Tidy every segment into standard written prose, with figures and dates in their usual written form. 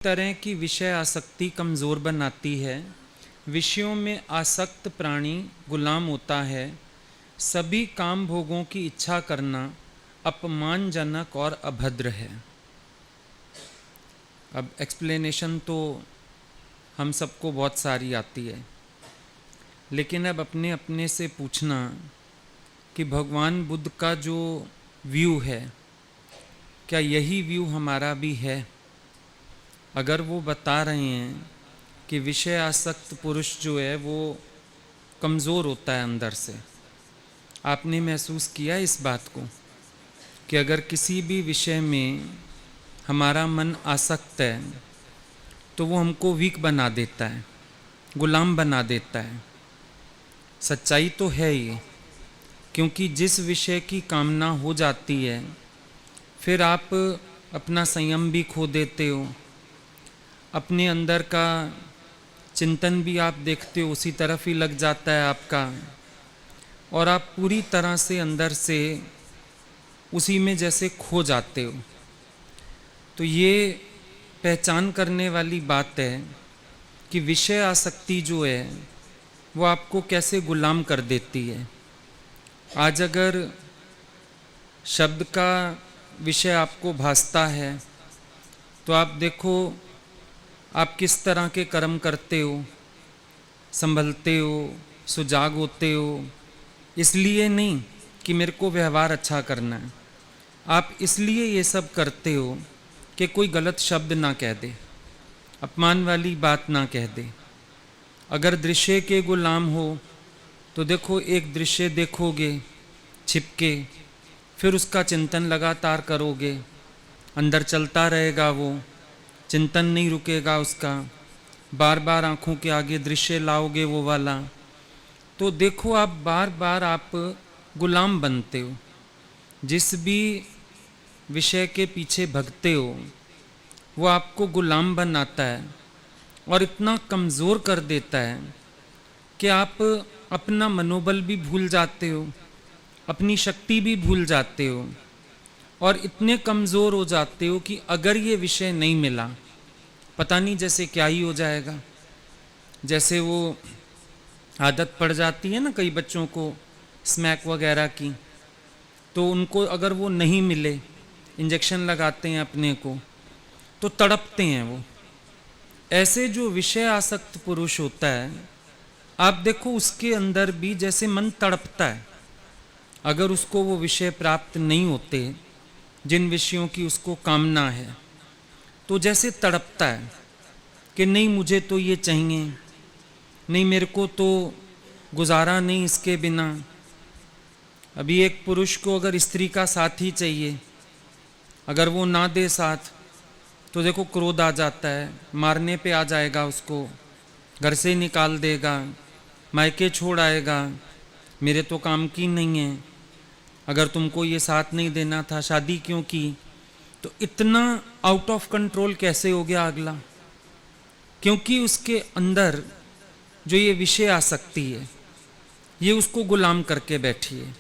तरह की विषय आसक्ति कमज़ोर बनाती है। विषयों में आसक्त प्राणी गुलाम होता है। सभी काम भोगों की इच्छा करना अपमानजनक और अभद्र है। अब एक्सप्लेनेशन तो हम सबको बहुत सारी आती है, लेकिन अब अपने अपने से पूछना कि भगवान बुद्ध का जो व्यू है, क्या यही व्यू हमारा भी है? अगर वो बता रहे हैं कि विषय आसक्त पुरुष जो है वो कमज़ोर होता है अंदर से, आपने महसूस किया इस बात को कि अगर किसी भी विषय में हमारा मन आसक्त है तो वो हमको वीक बना देता है, गुलाम बना देता है। सच्चाई तो है ये, क्योंकि जिस विषय की कामना हो जाती है फिर आप अपना संयम भी खो देते हो, अपने अंदर का चिंतन भी आप देखते हो उसी तरफ ही लग जाता है आपका, और आप पूरी तरह से अंदर से उसी में जैसे खो जाते हो। तो ये पहचान करने वाली बात है कि विषय आसक्ति जो है वो आपको कैसे गुलाम कर देती है। आज अगर शब्द का विषय आपको भासता है तो आप देखो आप किस तरह के कर्म करते हो, संभलते हो, सुजाग होते हो। इसलिए नहीं कि मेरे को व्यवहार अच्छा करना है, आप इसलिए ये सब करते हो कि कोई गलत शब्द ना कह दे, अपमान वाली बात ना कह दे। अगर दृश्य के गुलाम हो तो देखो एक दृश्य देखोगे छिपके, फिर उसका चिंतन लगातार करोगे, अंदर चलता रहेगा वो, चिंतन नहीं रुकेगा उसका, बार बार आँखों के आगे दृश्य लाओगे वो वाला, तो देखो आप बार बार आप गुलाम बनते हो। जिस भी विषय के पीछे भगते हो वो आपको गुलाम बनाता है और इतना कमज़ोर कर देता है कि आप अपना मनोबल भी भूल जाते हो, अपनी शक्ति भी भूल जाते हो, और इतने कमज़ोर हो जाते हो कि अगर ये विषय नहीं मिला पता नहीं जैसे क्या ही हो जाएगा। जैसे वो आदत पड़ जाती है ना कई बच्चों को स्मैक वगैरह की, तो उनको अगर वो नहीं मिले, इंजेक्शन लगाते हैं अपने को, तो तड़पते हैं वो। ऐसे जो विषय आसक्त पुरुष होता है, आप देखो उसके अंदर भी जैसे मन तड़पता है। अगर उसको वो विषय प्राप्त नहीं होते जिन विषयों की उसको कामना है, तो जैसे तड़पता है कि नहीं मुझे तो ये चाहिए, नहीं मेरे को तो गुजारा नहीं इसके बिना। अभी एक पुरुष को अगर स्त्री का साथ ही चाहिए, अगर वो ना दे साथ तो देखो क्रोध आ जाता है, मारने पे आ जाएगा उसको, घर से निकाल देगा, मायके छोड़ आएगा, मेरे तो काम की नहीं है, अगर तुमको ये साथ नहीं देना था शादी क्यों की। तो इतना आउट ऑफ कंट्रोल कैसे हो गया अगला? क्योंकि उसके अंदर जो ये विषय आसक्ति है ये उसको गुलाम करके बैठी है।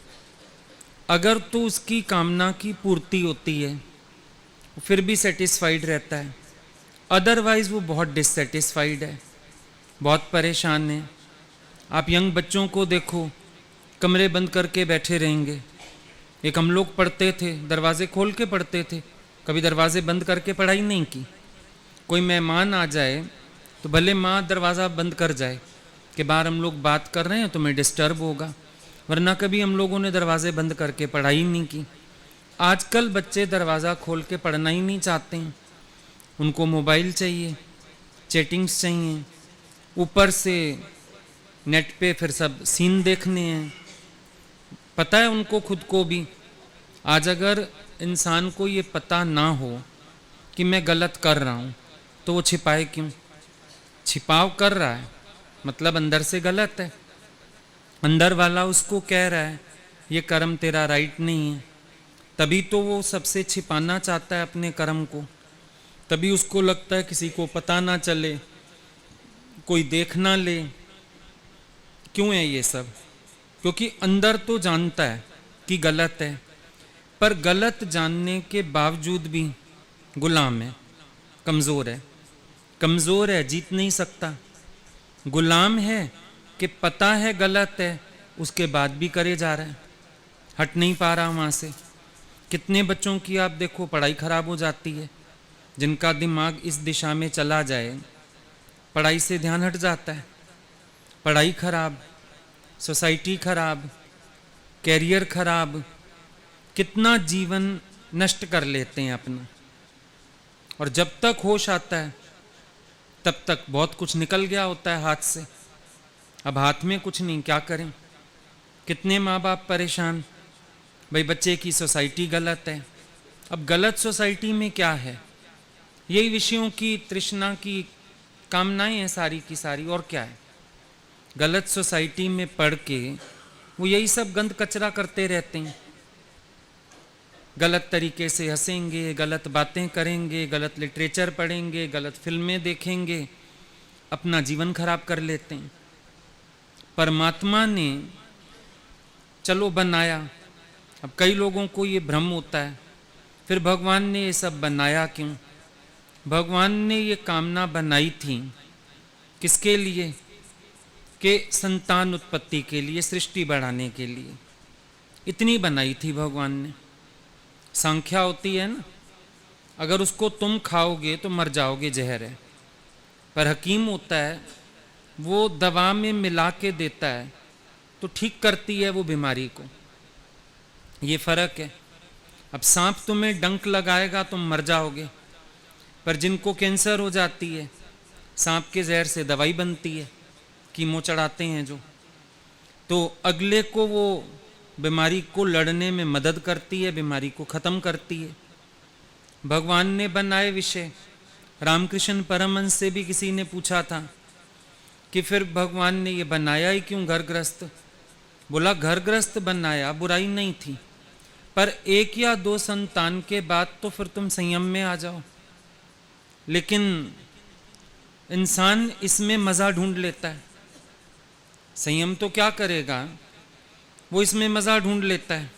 अगर तो उसकी कामना की पूर्ति होती है फिर भी सेटिस्फाइड रहता है, अदरवाइज वो बहुत डिससेटिस्फाइड है, बहुत परेशान है। आप यंग बच्चों को देखो, कमरे बंद करके बैठे रहेंगे। एक हम लोग पढ़ते थे, दरवाजे खोल के पढ़ते थे, कभी दरवाजे बंद करके पढ़ाई नहीं की। कोई मेहमान आ जाए तो भले माँ दरवाज़ा बंद कर जाए कि बाहर हम लोग बात कर रहे हैं तो मैं डिस्टर्ब होगा, वरना कभी हम लोगों ने दरवाजे बंद करके पढ़ाई नहीं की। आजकल बच्चे दरवाज़ा खोल के पढ़ना ही नहीं चाहते हैं, उनको मोबाइल चाहिए, चैटिंग्स चाहिए, ऊपर से नेट पे फिर सब सीन देखने हैं। पता है उनको खुद को भी। आज अगर इंसान को ये पता ना हो कि मैं गलत कर रहा हूँ तो वो छिपाए क्यों? छिपाव कर रहा है मतलब अंदर से गलत है, अंदर वाला उसको कह रहा है ये कर्म तेरा राइट नहीं है, तभी तो वो सबसे छिपाना चाहता है अपने कर्म को। तभी उसको लगता है किसी को पता ना चले, कोई देख ना ले। क्यों है ये सब? क्योंकि अंदर तो जानता है कि गलत है, पर गलत जानने के बावजूद भी गुलाम है, कमज़ोर है। कमज़ोर है, जीत नहीं सकता, गुलाम है कि पता है गलत है, उसके बाद भी करे जा रहा है, हट नहीं पा रहा वहाँ से। कितने बच्चों की आप देखो पढ़ाई खराब हो जाती है, जिनका दिमाग इस दिशा में चला जाए, पढ़ाई से ध्यान हट जाता है, पढ़ाई खराब, सोसाइटी खराब, कैरियर खराब, कितना जीवन नष्ट कर लेते हैं अपना। और जब तक होश आता है तब तक बहुत कुछ निकल गया होता है हाथ से, अब हाथ में कुछ नहीं, क्या करें। कितने माँ बाप परेशान, भाई बच्चे की सोसाइटी गलत है। अब गलत सोसाइटी में क्या है, यही विषयों की तृष्णा की कामनाएं हैं सारी की सारी, और क्या है। गलत सोसाइटी में पढ़ के वो यही सब गंद कचरा करते रहते हैं, गलत तरीके से हंसेंगे, गलत बातें करेंगे, गलत लिटरेचर पढ़ेंगे, गलत फिल्में देखेंगे, अपना जीवन खराब कर लेते हैं। परमात्मा ने चलो बनाया, अब कई लोगों को ये भ्रम होता है, फिर भगवान ने ये सब बनाया क्यों। भगवान ने ये कामना बनाई थी किसके लिए, कि संतान उत्पत्ति के लिए, सृष्टि बढ़ाने के लिए, इतनी बनाई थी भगवान ने। संख्या होती है ना, अगर उसको तुम खाओगे तो मर जाओगे, जहर है, पर हकीम होता है वो दवा में मिला के देता है तो ठीक करती है वो बीमारी को, ये फर्क है। अब सांप तुम्हें डंक लगाएगा तुम मर जाओगे, पर जिनको कैंसर हो जाती है सांप के जहर से दवाई बनती है, कीमो चढ़ाते हैं जो, तो अगले को वो बीमारी को लड़ने में मदद करती है, बीमारी को ख़त्म करती है। भगवान ने बनाए विषय। रामकृष्ण परमहंस से भी किसी ने पूछा था कि फिर भगवान ने ये बनाया ही क्यों घर गृहस्थ। बोला घर गृहस्थ बनाया, बुराई नहीं थी, पर 1 या 2 संतान के बाद तो फिर तुम संयम में आ जाओ। लेकिन इंसान इसमें मज़ा ढूंढ लेता है, संयम तो क्या करेगा, वो इसमें मज़ा ढूंढ लेता है।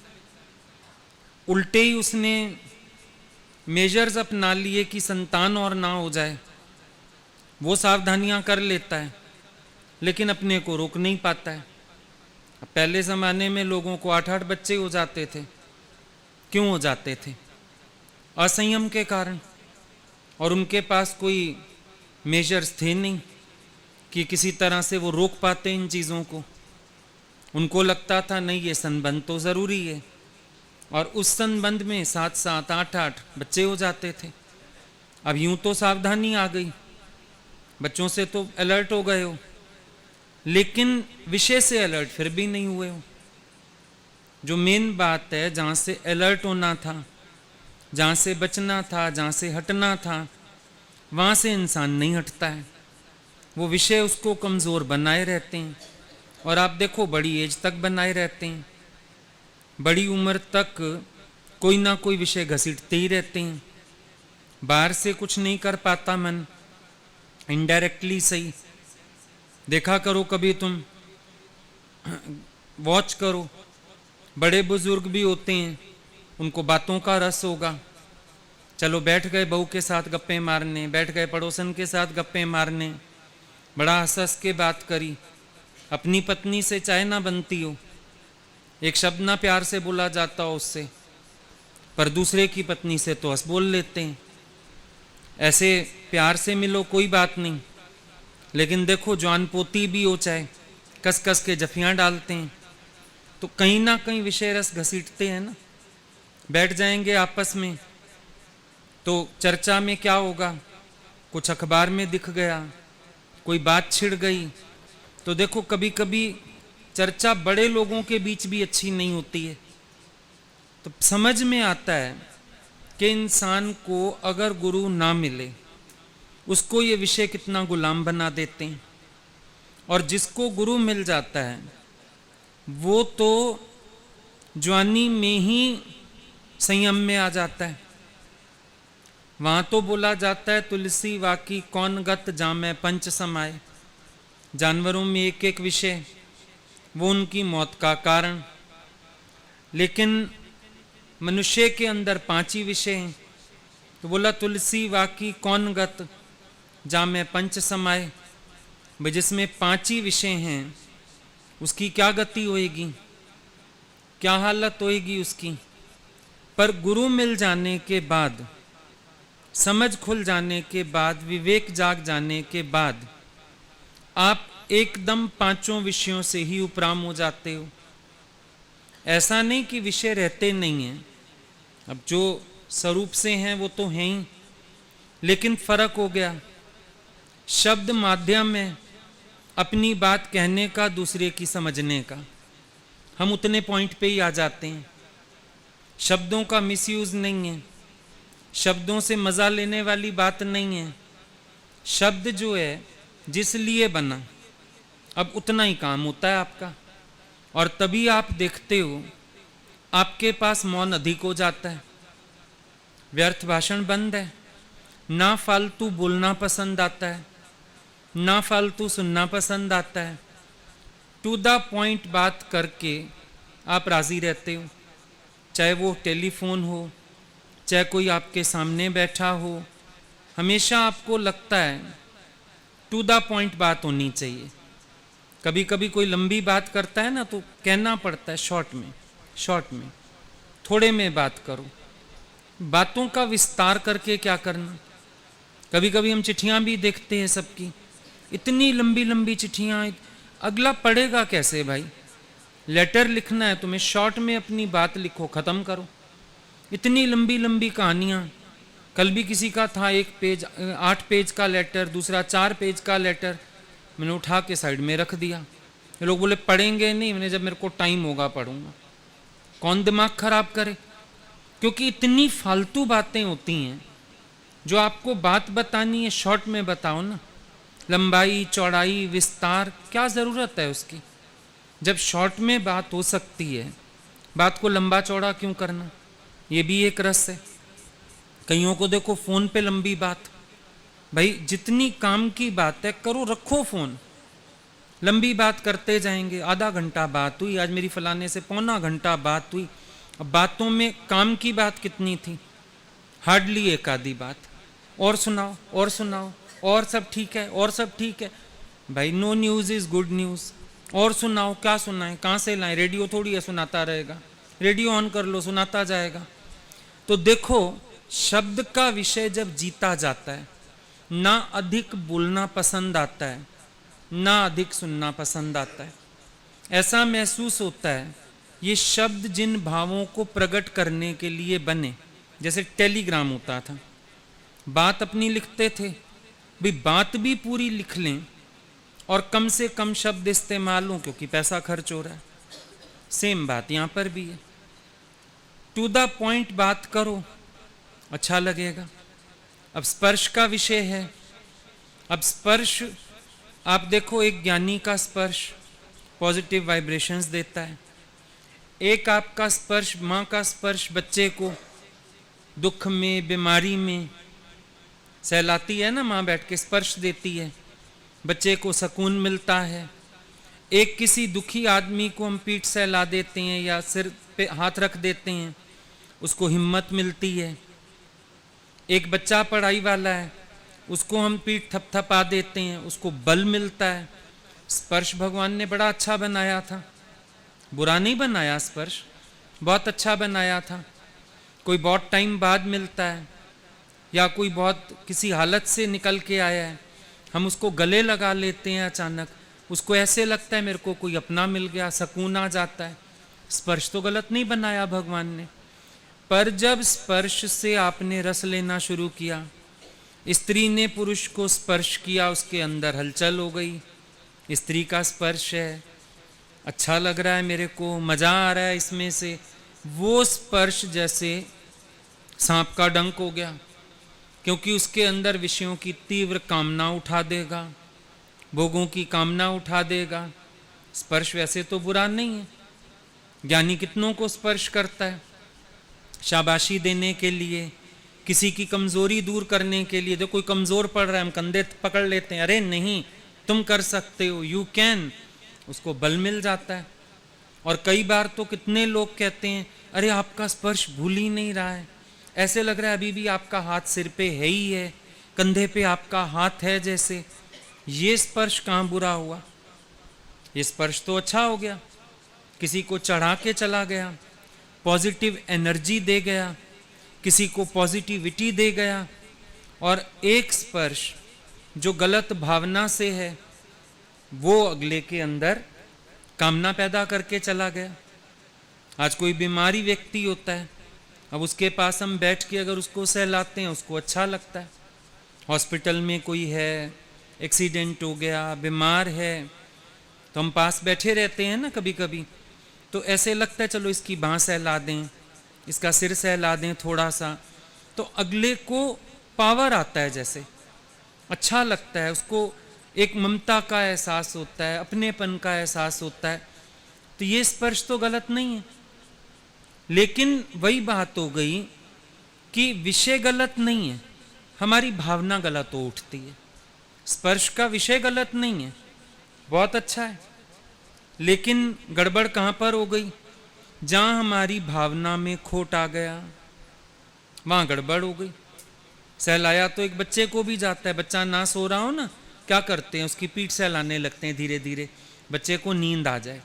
उल्टे ही उसने मेजर्स अपना लिए कि संतान और ना हो जाए, वो सावधानियां कर लेता है, लेकिन अपने को रोक नहीं पाता है। पहले ज़माने में लोगों को 8-8 बच्चे हो जाते थे, क्यों हो जाते थे, असंयम के कारण, और उनके पास कोई मेजर्स थे नहीं कि किसी तरह से वो रोक पाते इन चीज़ों को। उनको लगता था नहीं ये संबंध तो ज़रूरी है, और उस संबंध में 7-7, 8-8 बच्चे हो जाते थे। अब यूं तो सावधानी आ गई, बच्चों से तो अलर्ट हो गए हो, लेकिन विषय से अलर्ट फिर भी नहीं हुए हो। जो मेन बात है, जहाँ से अलर्ट होना था, जहाँ से बचना था, जहाँ से हटना था, वहाँ से इंसान नहीं हटता है। वो विषय उसको कमज़ोर बनाए रहते हैं, और आप देखो बड़ी एज तक बनाए रहते हैं, बड़ी उम्र तक कोई ना कोई विषय घसीटते ही रहते हैं। बाहर से कुछ नहीं कर पाता मन, इनडायरेक्टली सही। देखा करो कभी तुम, वॉच करो, बड़े बुजुर्ग भी होते हैं, उनको बातों का रस होगा, चलो बैठ गए बहू के साथ गप्पे मारने, बैठ गए पड़ोसन के साथ गप्पे मारने, बड़ा हंस हंस के बात करी। अपनी पत्नी से चाहे ना बनती हो, एक शब्द ना प्यार से बोला जाता हो उससे, पर दूसरे की पत्नी से तो हंस बोल लेते हैं। ऐसे प्यार से मिलो कोई बात नहीं, लेकिन देखो जवान पोती भी हो चाहे, कस कस के जफियाँ डालते हैं, तो कहीं ना कहीं विषय रस घसीटते हैं ना। बैठ जाएंगे आपस में तो चर्चा में क्या होगा, कुछ अखबार में दिख गया, कोई बात छिड़ गई, तो देखो कभी कभी चर्चा बड़े लोगों के बीच भी अच्छी नहीं होती है। तो समझ में आता है कि इंसान को अगर गुरु ना मिले, उसको ये विषय कितना गुलाम बना देते हैं, और जिसको गुरु मिल जाता है वो तो जवानी में ही संयम में आ जाता है। वहाँ तो बोला जाता है तुलसी वाकी कौन गत जामै पंच समाए। जानवरों में एक एक विषय, वो उनकी मौत का कारण, लेकिन मनुष्य के अंदर 5 ही विषय हैं। तो बोला तुलसी वाकी कौन गत, जा मैं पंच समाए, भाई जिसमें 5 ही विषय हैं, उसकी क्या गति होएगी, क्या हालत होएगी उसकी। पर गुरु मिल जाने के बाद, समझ खुल जाने के बाद, विवेक जाग जाने के बाद आप एकदम 5 विषयों से ही उपराम हो जाते हो। ऐसा नहीं कि विषय रहते नहीं हैं, अब जो स्वरूप से हैं वो तो हैं ही, लेकिन फर्क हो गया। शब्द माध्यम है अपनी बात कहने का, दूसरे की समझने का। हम उतने पॉइंट पे ही आ जाते हैं। शब्दों का मिसयूज नहीं है, शब्दों से मजा लेने वाली बात नहीं है। शब्द जो है जिस लिए बना, अब उतना ही काम होता है आपका। और तभी आप देखते हो आपके पास मौन अधिक हो जाता है, व्यर्थ भाषण बंद है, ना फालतू बोलना पसंद आता है, ना फालतू सुनना पसंद आता है। टू द पॉइंट बात करके आप राजी रहते हो, चाहे वो टेलीफोन हो, चाहे कोई आपके सामने बैठा हो। हमेशा आपको लगता है टू द पॉइंट बात होनी चाहिए। कभी कभी कोई लंबी बात करता है ना, तो कहना पड़ता है शॉर्ट में थोड़े में बात करो। बातों का विस्तार करके क्या करना। कभी कभी हम चिट्ठियां भी देखते हैं सबकी, इतनी लंबी लंबी चिट्ठियां, अगला पढ़ेगा कैसे भाई। लेटर लिखना है तुम्हें, शॉर्ट में अपनी बात लिखो, ख़त्म करो। इतनी लंबी लंबी कहानियाँ। कल भी किसी का था 1 पेज 8 पेज का लेटर, दूसरा 4 पेज का लेटर, मैंने उठा के साइड में रख दिया। ये लोग बोले पढ़ेंगे नहीं, मैंने जब मेरे को टाइम होगा पढ़ूंगा। कौन दिमाग खराब करे, क्योंकि इतनी फालतू बातें होती हैं। जो आपको बात बतानी है शॉर्ट में बताओ ना, लंबाई चौड़ाई विस्तार क्या ज़रूरत है उसकी। जब शॉर्ट में बात हो सकती है, बात को लंबा चौड़ा क्यों करना। ये भी एक रस है। कईयों को देखो फ़ोन पे लंबी बात, भाई जितनी काम की बात है करो, रखो फ़ोन। लंबी बात करते जाएंगे, आधा घंटा बात हुई, आज मेरी फलाने से पौना घंटा बात हुई। अब बातों में काम की बात कितनी थी, हार्डली एक आधी बात। और सुनाओ और सुनाओ, और सब ठीक है और सब ठीक है। भाई no news is good news. और सुनाओ, क्या सुनाएं, कहाँ से लाएं। रेडियो थोड़ी है सुनाता रहेगा, रेडियो ऑन कर लो सुनाता जाएगा। तो देखो शब्द का विषय जब जीता जाता है, ना अधिक बोलना पसंद आता है, ना अधिक सुनना पसंद आता है। ऐसा महसूस होता है ये शब्द जिन भावों को प्रकट करने के लिए बने, जैसे टेलीग्राम होता था, बात अपनी लिखते थे, भी बात भी पूरी लिख लें और कम से कम शब्द इस्तेमाल हों, क्योंकि पैसा खर्च हो रहा है। सेम बात यहाँ पर भी है, टू द पॉइंट बात करो, अच्छा लगेगा। अब स्पर्श का विषय है। अब स्पर्श आप देखो, एक ज्ञानी का स्पर्श पॉजिटिव वाइब्रेशंस देता है। एक आपका स्पर्श, माँ का स्पर्श बच्चे को दुख में बीमारी में सहलाती है ना, माँ बैठ के स्पर्श देती है, बच्चे को सुकून मिलता है। एक किसी दुखी आदमी को हम पीठ सहला देते हैं या सिर पे हाथ रख देते हैं, उसको हिम्मत मिलती है। एक बच्चा पढ़ाई वाला है, उसको हम पीठ थपथपा देते हैं, उसको बल मिलता है। स्पर्श भगवान ने बड़ा अच्छा बनाया था, बुरा नहीं बनाया, स्पर्श बहुत अच्छा बनाया था। कोई बहुत टाइम बाद मिलता है या कोई बहुत किसी हालत से निकल के आया है, हम उसको गले लगा लेते हैं अचानक, उसको ऐसे लगता है मेरे को कोई अपना मिल गया, सुकून आ जाता है। स्पर्श तो गलत नहीं बनाया भगवान ने, पर जब स्पर्श से आपने रस लेना शुरू किया, स्त्री ने पुरुष को स्पर्श किया, उसके अंदर हलचल हो गई। स्त्री का स्पर्श है, अच्छा लग रहा है मेरे को, मज़ा आ रहा है इसमें से, वो स्पर्श जैसे सांप का डंक हो गया, क्योंकि उसके अंदर विषयों की तीव्र कामना उठा देगा, भोगों की कामना उठा देगा। स्पर्श वैसे तो बुरा नहीं है, ज्ञानी कितनों को स्पर्श करता है, शाबाशी देने के लिए, किसी की कमज़ोरी दूर करने के लिए। जो कोई कमज़ोर पड़ रहा है, हम कंधे पकड़ लेते हैं, अरे नहीं तुम कर सकते हो, यू कैन, उसको बल मिल जाता है। और कई बार तो कितने लोग कहते हैं अरे आपका स्पर्श भूल ही नहीं रहा है, ऐसे लग रहा है अभी भी आपका हाथ सिर पे है ही है, कंधे पे आपका हाथ है जैसे, ये स्पर्श कहाँ बुरा हुआ? ये स्पर्श तो अच्छा हो गया, किसी को चढ़ा के चला गया, पॉजिटिव एनर्जी दे गया, किसी को पॉजिटिविटी दे गया। और एक स्पर्श जो गलत भावना से है वो अगले के अंदर कामना पैदा करके चला गया। आज कोई बीमारी व्यक्ति होता है, अब उसके पास हम बैठ के अगर उसको सहलाते हैं उसको अच्छा लगता है। हॉस्पिटल में कोई है, एक्सीडेंट हो गया, बीमार है, तो हम पास बैठे रहते हैं ना कभी कभी, तो ऐसे लगता है चलो इसकी बाँह सहला दें, इसका सिर सहला दें थोड़ा सा, तो अगले को पावर आता है, जैसे अच्छा लगता है उसको, एक ममता का एहसास होता है, अपनेपन का एहसास होता है। तो ये स्पर्श तो गलत नहीं है, लेकिन वही बात हो गई कि विषय गलत नहीं है, हमारी भावना गलत हो उठती है। स्पर्श का विषय गलत नहीं है, बहुत अच्छा है, लेकिन गड़बड़ कहाँ पर हो गई? जहाँ हमारी भावना में खोट आ गया वहाँ गड़बड़ हो गई। सहलाया तो एक बच्चे को भी जाता है, बच्चा ना सो रहा हो ना, क्या करते हैं, उसकी पीठ सहलाने लगते हैं धीरे धीरे, बच्चे को नींद आ जाए,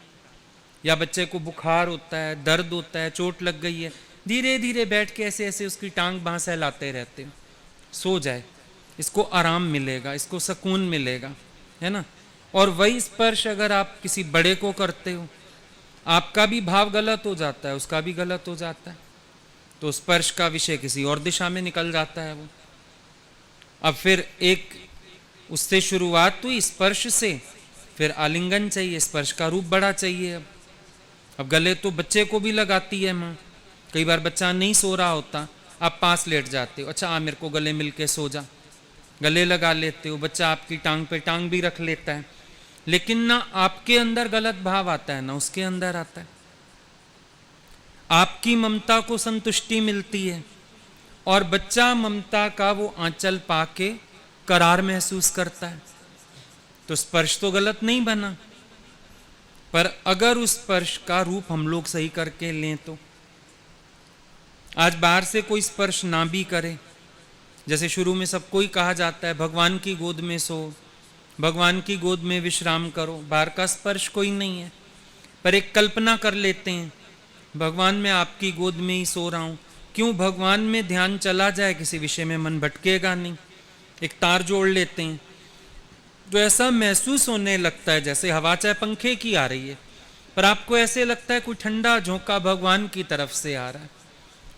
या बच्चे को बुखार होता है, दर्द होता है, चोट लग गई है, धीरे धीरे बैठ के ऐसे ऐसे उसकी टांग बाँह सहलाते रहते हैं, सो जाए, इसको आराम मिलेगा, इसको सुकून मिलेगा, है ना। और वही स्पर्श अगर आप किसी बड़े को करते हो, आपका भी भाव गलत हो जाता है, उसका भी गलत हो जाता है, तो स्पर्श का विषय किसी और दिशा में निकल जाता है वो। अब फिर एक उससे शुरुआत हुई स्पर्श से, फिर आलिंगन चाहिए, स्पर्श का रूप बड़ा चाहिए। अब गले तो बच्चे को भी लगाती है माँ, कई बार बच्चा नहीं सो रहा होता, आप पास लेट जाते हो, अच्छा आ मेरे को गले मिल के सो जा, गले लगा लेते हो, बच्चा आपकी टांग पे टांग भी रख लेता है, लेकिन ना आपके अंदर गलत भाव आता है ना उसके अंदर आता है। आपकी ममता को संतुष्टि मिलती है और बच्चा ममता का वो आंचल पाके करार महसूस करता है, तो स्पर्श तो गलत नहीं बना। पर अगर उस स्पर्श का रूप हम लोग सही करके लें तो आज बाहर से कोई स्पर्श ना भी करे, जैसे शुरू में सबको ही कहा जाता है भगवान की गोद में सो, भगवान की गोद में विश्राम करो, बाहर का स्पर्श कोई नहीं है, पर एक कल्पना कर लेते हैं भगवान मैं आपकी गोद में ही सो रहा हूँ, क्यों भगवान में ध्यान चला जाए किसी विषय में मन भटकेगा नहीं, एक तार जोड़ लेते हैं तो ऐसा महसूस होने लगता है जैसे हवा चाहे पंखे की आ रही है, पर आपको ऐसे लगता है कोई ठंडा झोंका भगवान की तरफ से आ रहा है,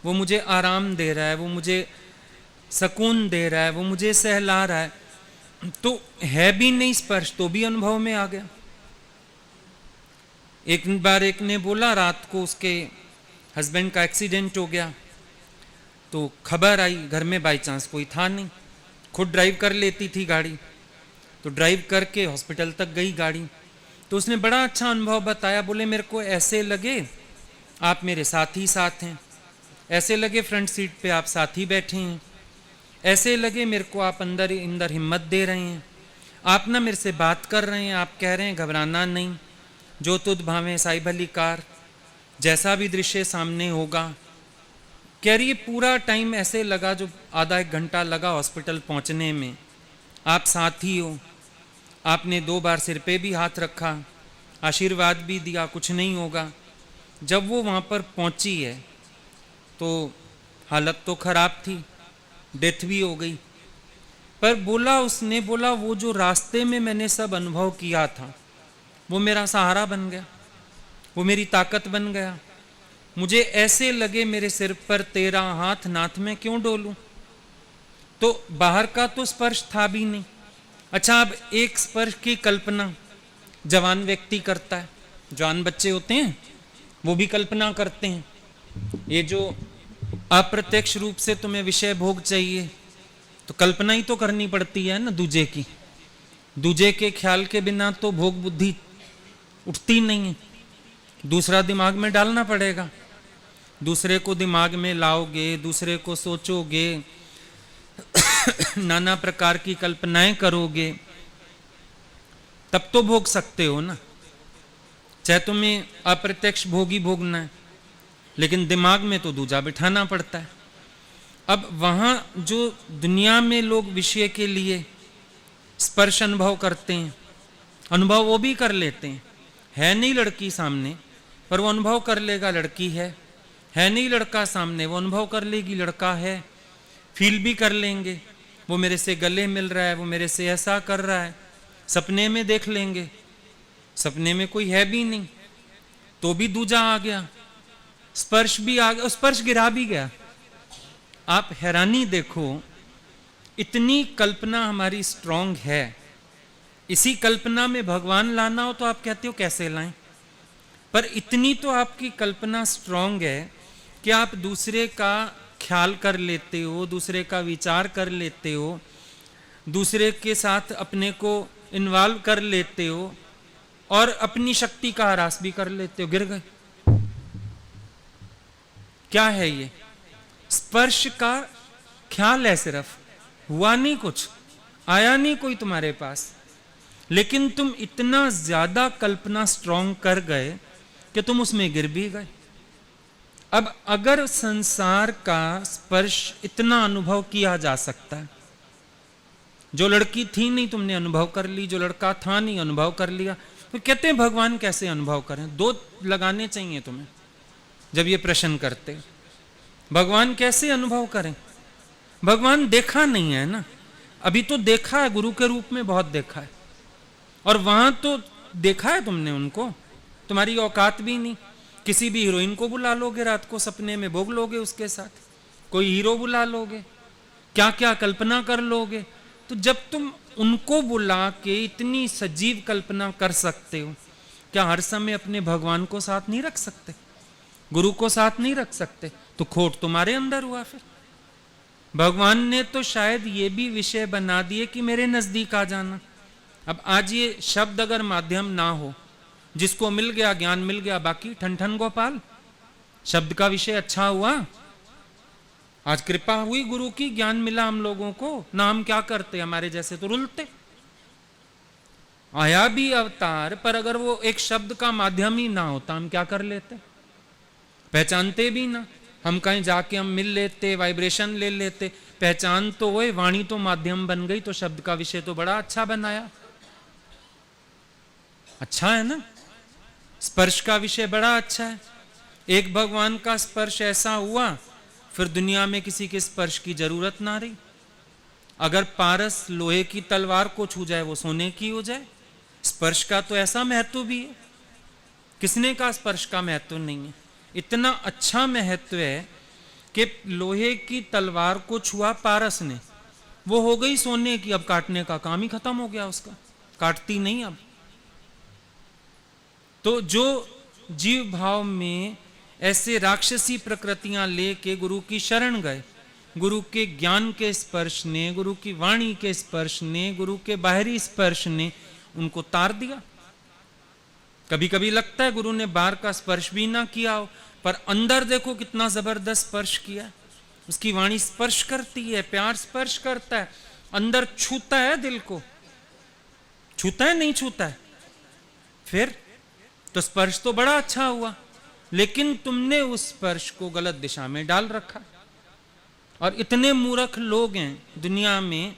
वो मुझे आराम दे रहा है, वो मुझे सुकून दे रहा है, वो मुझे सहला रहा है। तो है भी नहीं स्पर्श तो भी अनुभव में आ गया। एक बार एक ने बोला रात को उसके हस्बैंड का एक्सीडेंट हो गया, तो खबर आई, घर में बाई चांस कोई था नहीं, खुद ड्राइव कर लेती थी गाड़ी, तो ड्राइव करके हॉस्पिटल तक गई गाड़ी, तो उसने बड़ा अच्छा अनुभव बताया, बोले मेरे को ऐसे लगे आप मेरे साथ ही साथ हैं, ऐसे लगे फ्रंट सीट पे आप साथ ही बैठे हैं, ऐसे लगे मेरे को आप अंदर अंदर हिम्मत दे रहे हैं, आप ना मेरे से बात कर रहे हैं, आप कह रहे हैं घबराना नहीं, जो तुद भावें साई भली कार, जैसा भी दृश्य सामने होगा। कह रही है पूरा टाइम ऐसे लगा, जो आधा एक घंटा लगा हॉस्पिटल पहुंचने में, आप साथ ही हो, आपने 2 बार सिर पे भी हाथ रखा, आशीर्वाद भी दिया, कुछ नहीं होगा। जब वो वहाँ पर पहुँची है तो हालत तो खराब थी, डेथ भी हो गई, पर बोला उसने, बोला वो जो रास्ते में मैंने सब अनुभव किया था वो मेरा सहारा बन गया, वो मेरी ताकत बन गया, मुझे ऐसे लगे मेरे सिर पर तेरा हाथ, नाथ में क्यों डोलूं। तो बाहर का तो स्पर्श था भी नहीं। अच्छा, अब एक स्पर्श की कल्पना जवान व्यक्ति करता है, जवान बच्चे होते हैं वो भी कल्पना करते हैं, ये जो अप्रत्यक्ष रूप से तुम्हें विषय भोग चाहिए तो कल्पना ही तो करनी पड़ती है ना दूजे की, दूजे के ख्याल के बिना तो भोग बुद्धि उठती नहीं है, दूसरा दिमाग में डालना पड़ेगा, दूसरे को दिमाग में लाओगे, दूसरे को सोचोगे, नाना प्रकार की कल्पनाएं करोगे, तब तो भोग सकते हो ना। चाहे तुम्हें अप्रत्यक्ष भोग ही भोगना है, लेकिन दिमाग में तो दूजा बिठाना पड़ता है। अब वहाँ जो दुनिया में लोग विषय के लिए स्पर्श अनुभव करते हैं, अनुभव वो भी कर लेते हैं, है नहीं लड़की सामने पर वो अनुभव कर लेगा लड़की है नहीं लड़का सामने वो अनुभव कर लेगी लड़का है, फील भी कर लेंगे, वो मेरे से गले मिल रहा है, वो मेरे से ऐसा कर रहा है, सपने में देख लेंगे, सपने में कोई है भी नहीं तो भी दूजा आ गया, स्पर्श भी आ गया, स्पर्श गिरा भी गया। आप हैरानी देखो, इतनी कल्पना हमारी स्ट्रांग है, इसी कल्पना में भगवान लाना हो तो आप कहते हो कैसे लाएं, पर इतनी तो आपकी कल्पना स्ट्रांग है कि आप दूसरे का ख्याल कर लेते हो, दूसरे का विचार कर लेते हो, दूसरे के साथ अपने को इन्वॉल्व कर लेते हो और अपनी शक्ति का ह्रास भी कर लेते हो। गिर गए। क्या है ये? स्पर्श का ख्याल है, सिर्फ हुआ नहीं, कुछ आया नहीं कोई तुम्हारे पास, लेकिन तुम इतना ज्यादा कल्पना स्ट्रांग कर गए कि तुम उसमें गिर भी गए। अब अगर संसार का स्पर्श इतना अनुभव किया जा सकता है, जो लड़की थी नहीं तुमने अनुभव कर ली, जो लड़का था नहीं अनुभव कर लिया, तो कहते हैं भगवान कैसे अनुभव करें? दो लगाने चाहिए तुम्हें जब ये प्रश्न करते, भगवान कैसे अनुभव करें? भगवान देखा नहीं है ना, अभी तो देखा है, गुरु के रूप में बहुत देखा है, और वहां तो देखा है तुमने उनको, तुम्हारी औकात भी नहीं। किसी भी हीरोइन को बुला लोगे रात को सपने में, भोग लोगे उसके साथ, कोई हीरो बुला लोगे, क्या क्या कल्पना कर लोगे। तो जब तुम उनको बुला के इतनी सजीव कल्पना कर सकते हो, क्या हर समय अपने भगवान को साथ नहीं रख सकते, गुरु को साथ नहीं रख सकते? तो खोट तुम्हारे अंदर हुआ। फिर भगवान ने तो शायद ये भी विषय बना दिए कि मेरे नजदीक आ जाना। अब आज ये शब्द अगर माध्यम ना हो, जिसको मिल गया ज्ञान मिल गया, बाकी ठन ठन गोपाल, शब्द का विषय अच्छा हुआ, आज कृपा हुई गुरु की, ज्ञान मिला हम लोगों को, ना हम क्या करते, हमारे जैसे तो रुलते। आया भी अवतार, पर अगर वो एक शब्द का माध्यम ही ना होता, हम क्या कर लेते, पहचानते भी ना। हम कहीं जाके हम मिल लेते, वाइब्रेशन ले लेते, पहचान तो वो, वाणी तो माध्यम बन गई, तो शब्द का विषय तो बड़ा अच्छा बनाया, अच्छा है ना। स्पर्श का विषय बड़ा अच्छा है। एक भगवान का स्पर्श ऐसा हुआ, फिर दुनिया में किसी के स्पर्श की जरूरत ना रही। अगर पारस लोहे की तलवार को छू जाए वो सोने की हो जाए। स्पर्श का तो ऐसा महत्व भी है, किसने का स्पर्श का महत्व नहीं है? इतना अच्छा महत्व है कि लोहे की तलवार को छुआ पारस ने, वो हो गई सोने की, अब काटने का काम ही खत्म हो गया उसका, काटती नहीं अब। तो जो जीव भाव में ऐसे राक्षसी प्रकृतियां लेके गुरु की शरण गए, गुरु के ज्ञान के स्पर्श ने, गुरु की वाणी के स्पर्श ने, गुरु के बाहरी स्पर्श ने उनको तार दिया। कभी कभी लगता है गुरु ने बाहर का स्पर्श भी ना किया हो, पर अंदर देखो कितना जबरदस्त स्पर्श किया। उसकी वाणी स्पर्श करती है, प्यार स्पर्श करता है, अंदर छूता है, दिल को छूता है, नहीं छूता है? फिर तो स्पर्श तो बड़ा अच्छा हुआ, लेकिन तुमने उस स्पर्श को गलत दिशा में डाल रखा। और इतने मूर्ख लोग हैं दुनिया में,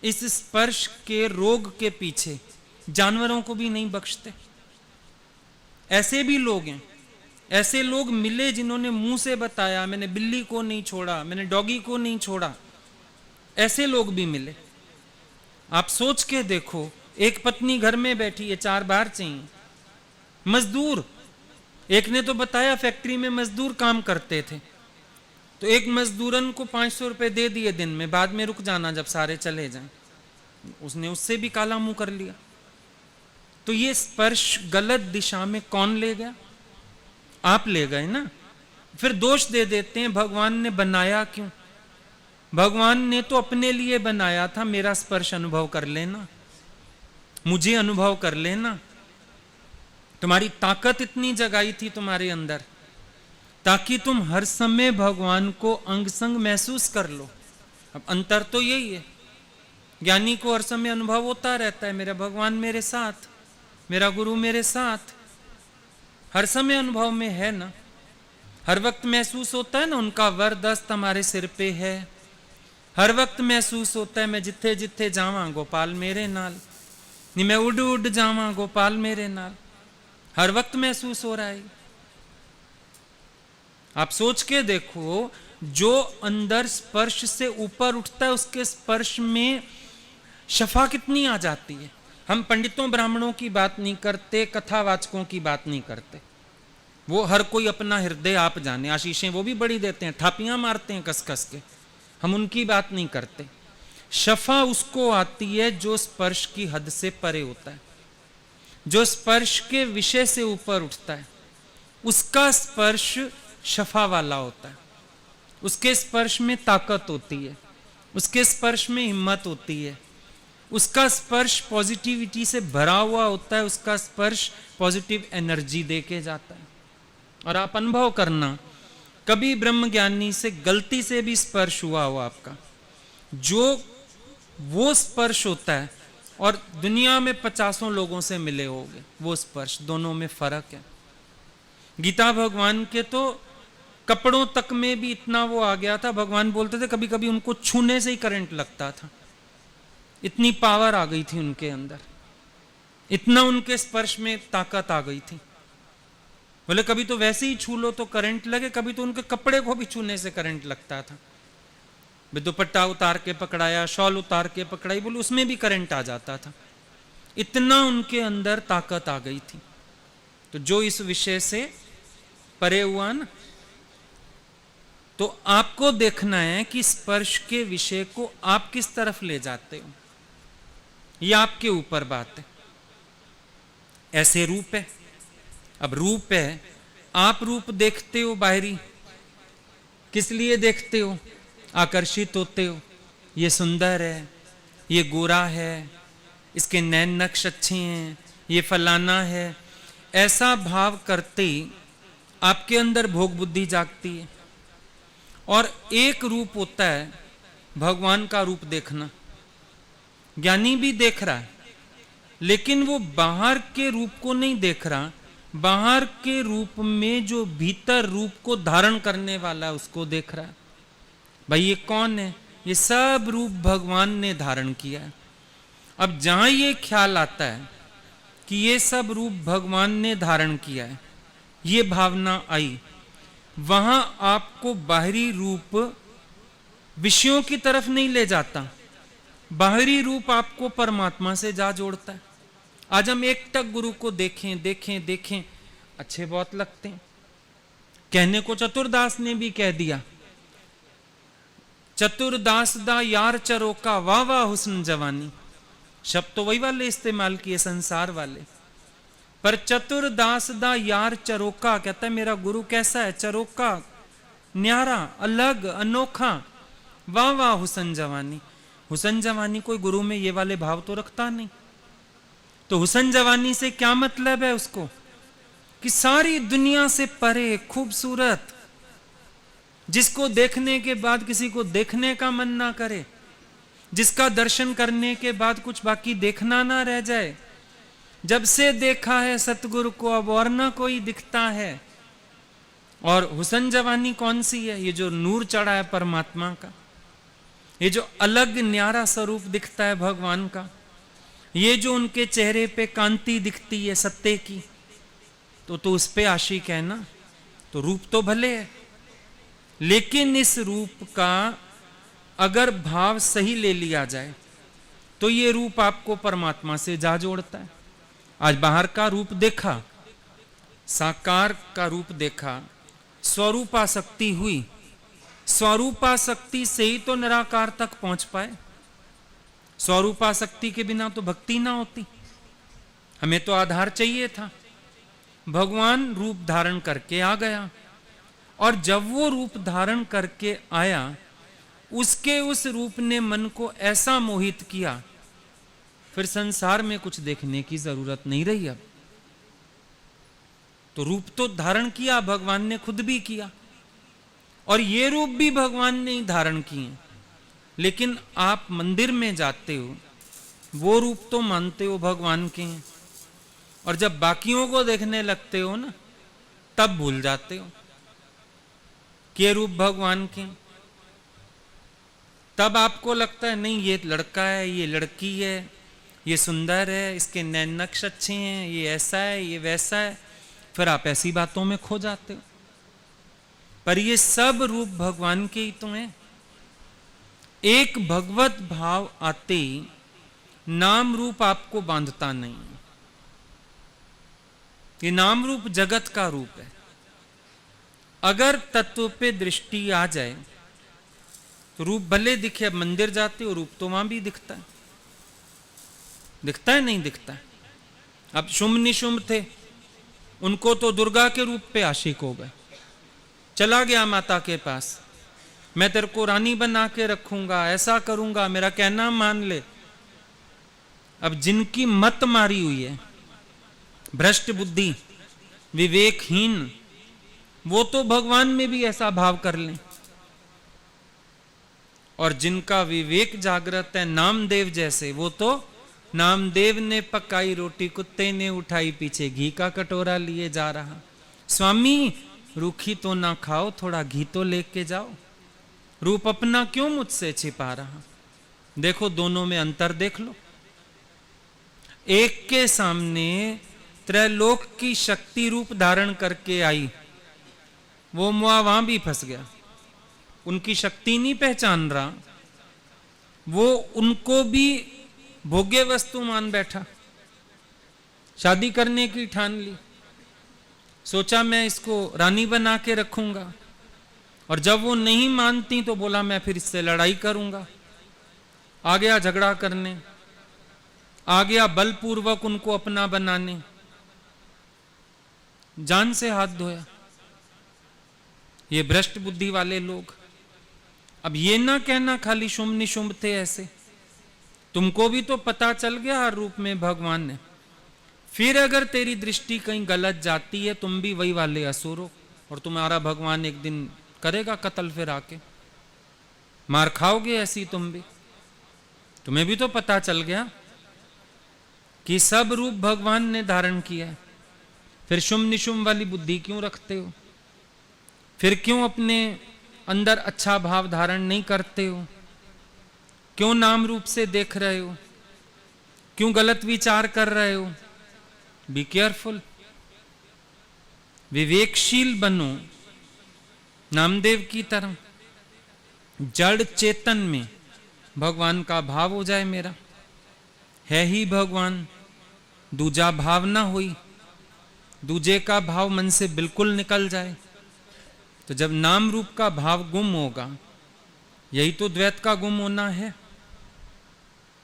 इस स्पर्श के रोग के पीछे जानवरों को भी नहीं बख्शते। ऐसे भी लोग हैं, ऐसे लोग मिले जिन्होंने मुंह से बताया मैंने बिल्ली को नहीं छोड़ा, मैंने डॉगी को नहीं छोड़ा, ऐसे लोग भी मिले। आप सोच के देखो, एक पत्नी घर में बैठी है, 4 बार चाहिए, मजदूर, एक ने तो बताया फैक्ट्री में मजदूर काम करते थे, तो एक मजदूरन को 500 रुपए दे दिए दिन में, बाद में रुक जाना जब सारे चले जाएं। उसने उससे भी काला मुंह कर लिया। तो ये स्पर्श गलत दिशा में कौन ले गया? आप ले गए ना। फिर दोष दे देते हैं भगवान ने बनाया क्यों? भगवान ने तो अपने लिए बनाया था, मेरा स्पर्श अनुभव कर लेना, मुझे अनुभव कर लेना। तुम्हारी ताकत इतनी जगाई थी तुम्हारे अंदर ताकि तुम हर समय भगवान को अंग संग महसूस कर लो। अब अंतर तो यही है, ज्ञानी को हर समय अनुभव होता रहता है, मेरा भगवान मेरे साथ, मेरा गुरु मेरे साथ, हर समय अनुभव में है ना। हर वक्त महसूस होता है ना उनका वरदस्त हमारे सिर पे है। हर वक्त महसूस होता है मैं जिथे जिथे जावां गोपाल मेरे नाल, नी मैं उड़ उड़ जावां गोपाल मेरे नाल। हर वक्त महसूस हो रहा है। आप सोच के देखो, जो अंदर स्पर्श से ऊपर उठता है उसके स्पर्श में शफा कितनी आ जाती है। हम पंडितों ब्राह्मणों की बात नहीं करते, कथावाचकों की बात नहीं करते, वो हर कोई अपना हृदय आप जाने, आशीषें वो भी बड़ी देते हैं, थापियां मारते हैं कस कस के, हम उनकी बात नहीं करते। शफा उसको आती है जो स्पर्श की हद से परे होता है, जो स्पर्श के विषय से ऊपर उठता है, उसका स्पर्श शफा वाला होता है। उसके स्पर्श में ताकत होती है, उसके स्पर्श में हिम्मत होती है, उसका स्पर्श पॉजिटिविटी से भरा हुआ होता है, उसका स्पर्श पॉजिटिव एनर्जी देके जाता है। और आप अनुभव करना, कभी ब्रह्मज्ञानी से गलती से भी स्पर्श हुआ हो आपका, जो वो स्पर्श होता है और दुनिया में 50 लोगों से मिले होंगे, वो स्पर्श, दोनों में फर्क है। गीता भगवान के तो कपड़ों तक में भी इतना वो आ गया था, भगवान बोलते थे कभी कभी उनको छूने से ही करंट लगता था, इतनी पावर आ गई थी उनके अंदर, इतना उनके स्पर्श में ताकत आ गई थी। बोले कभी तो वैसे ही छू लो तो करंट लगे, कभी तो उनके कपड़े को भी छूने से करंट लगता था। दुपट्टा उतार के पकड़ाया, शॉल उतार के पकड़ाई, बोले उसमें भी करंट आ जाता था, इतना उनके अंदर ताकत आ गई थी। तो जो इस विषय से परे हुआ ना, तो आपको देखना है कि स्पर्श के विषय को आप किस तरफ ले जाते हो, यह आपके ऊपर बात है। ऐसे रूप है, अब रूप है, आप रूप देखते हो बाहरी, किस लिए देखते हो? आकर्षित होते हो, ये सुंदर है, ये गोरा है, इसके नैन नक्श अच्छे हैं, ये फलाना है, ऐसा भाव करते ही आपके अंदर भोग बुद्धि जागती है। और एक रूप होता है भगवान का रूप देखना, ज्ञानी भी देख रहा है, लेकिन वो बाहर के रूप को नहीं देख रहा, बाहर के रूप में जो भीतर रूप को धारण करने वाला है उसको देख रहा है। भाई ये कौन है? ये सब रूप भगवान ने धारण किया है। अब जहां ये ख्याल आता है कि ये सब रूप भगवान ने धारण किया है, ये भावना आई, वहां आपको बाहरी रूप विषयों की तरफ नहीं ले जाता, बाहरी रूप आपको परमात्मा से जा जोड़ता है। आज हम एकटक गुरु को देखें देखें देखें, अच्छे बहुत लगते हैं। कहने को चतुरदास ने भी कह दिया, चतुरदास दा यार चरोका, वाह वाह हुस्न जवानी। शब्द तो वही वाले इस्तेमाल किए संसार वाले, पर चतुरदास दा यार चरोका, कहता है मेरा गुरु कैसा है? चरोका, न्यारा, अलग, अनोखा, वाह वाह हुसन जवानी। हुसन जवानी कोई गुरु में ये वाले भाव तो रखता नहीं। तो हुसन जवानी से क्या मतलब है उसको? कि सारी दुनिया से परे, खूबसूरत, जिसको देखने के बाद किसी को देखने का मन ना करे, जिसका दर्शन करने के बाद कुछ बाकी देखना ना रह जाए। जब से देखा है सतगुरु को अब और ना कोई दिखता है। और हुसन जवानी कौन सी है? ये जो नूर चढ़ा है परमात्मा का, ये जो अलग न्यारा स्वरूप दिखता है भगवान का, ये जो उनके चेहरे पे कांति दिखती है सत्य की, तो उस पे आशिक है ना। तो रूप तो भले है, लेकिन इस रूप का अगर भाव सही ले लिया जाए तो ये रूप आपको परमात्मा से जा जोड़ता है। आज बाहर का रूप देखा, साकार का रूप देखा, स्वरूपासक्ति हुई, स्वरूपासक्ति से ही तो निराकार तक पहुंच पाए। स्वरूपासक्ति के बिना तो भक्ति ना होती। हमें तो आधार चाहिए था। भगवान रूप धारण करके आ गया, और जब वो रूप धारण करके आया, उसके उस रूप ने मन को ऐसा मोहित किया, फिर संसार में कुछ देखने की जरूरत नहीं रही। अब तो रूप तो धारण किया भगवान ने, खुद भी किया, और ये रूप भी भगवान ने ही धारण किए। लेकिन आप मंदिर में जाते हो, वो रूप तो मानते हो भगवान के हैं, और जब बाकियों को देखने लगते हो ना, तब भूल जाते हो। कि ये रूप भगवान के, तब आपको लगता है नहीं ये लड़का है, ये लड़की है, ये सुंदर है, इसके नैन नक्श अच्छे हैं, ये ऐसा है, ये वैसा है, फिर आप ऐसी बातों में खो जाते हो। पर ये सब रूप भगवान के ही तो हैं। एक भगवत भाव आते ही नाम रूप आपको बांधता नहीं। ये नाम रूप जगत का रूप है। अगर तत्व पे दृष्टि आ जाए तो रूप भले दिखे, अब मंदिर जाते हो रूप तो वहां भी दिखता है, दिखता है नहीं दिखता है। अब शुंभ निशुंभ थे, उनको तो दुर्गा के रूप पे आशिक हो गए। चला गया माता के पास, मैं तेरे को रानी बना के रखूंगा, ऐसा करूंगा, मेरा कहना मान ले। अब जिनकी मत मारी हुई है, भ्रष्ट बुद्धि, विवेकहीन, वो तो भगवान में भी ऐसा भाव कर लें। और जिनका विवेक जागृत है नामदेव जैसे, वो तो नामदेव ने पकाई रोटी कुत्ते ने उठाई, पीछे घी का कटोरा लिए जा रहा। स्वामी रूखी तो ना खाओ, थोड़ा घी तो लेके जाओ। रूप अपना क्यों मुझसे छिपा रहा? देखो दोनों में अंतर देख लो। एक के सामने त्रैलोक की शक्ति रूप धारण करके आई, वो मुआ वहां भी फंस गया। उनकी शक्ति नहीं पहचान रहा, वो उनको भी भोग्य वस्तु मान बैठा। शादी करने की ठान ली, सोचा मैं इसको रानी बना के रखूंगा, और जब वो नहीं मानती तो बोला मैं फिर इससे लड़ाई करूंगा। आ गया झगड़ा करने, आ गया बलपूर्वक उनको अपना बनाने, जान से हाथ धोया। ये भ्रष्ट बुद्धि वाले लोग। अब ये ना कहना खाली शुंभ निशुंभ थे ऐसे, तुमको भी तो पता चल गया हर रूप में भगवान ने। फिर अगर तेरी दृष्टि कहीं गलत जाती है, तुम भी वही वाले असुर हो, और तुम्हारा भगवान एक दिन करेगा कत्ल, फिर आके मार खाओगे ऐसी तुम भी। तुम्हें भी तो पता चल गया कि सब रूप भगवान ने धारण किया है। फिर शुंभ निशुंभ वाली बुद्धि क्यों रखते हो? फिर क्यों अपने अंदर अच्छा भाव धारण नहीं करते हो? क्यों नाम रूप से देख रहे हो? क्यों गलत विचार कर रहे हो? बी केयरफुल, विवेकशील बनो नामदेव की तरह। जड़ चेतन में भगवान का भाव हो जाए, मेरा है ही भगवान, दूजा भाव ना हुई, दूजे का भाव मन से बिल्कुल निकल जाए। तो जब नाम रूप का भाव गुम होगा, यही तो द्वैत का गुम होना है।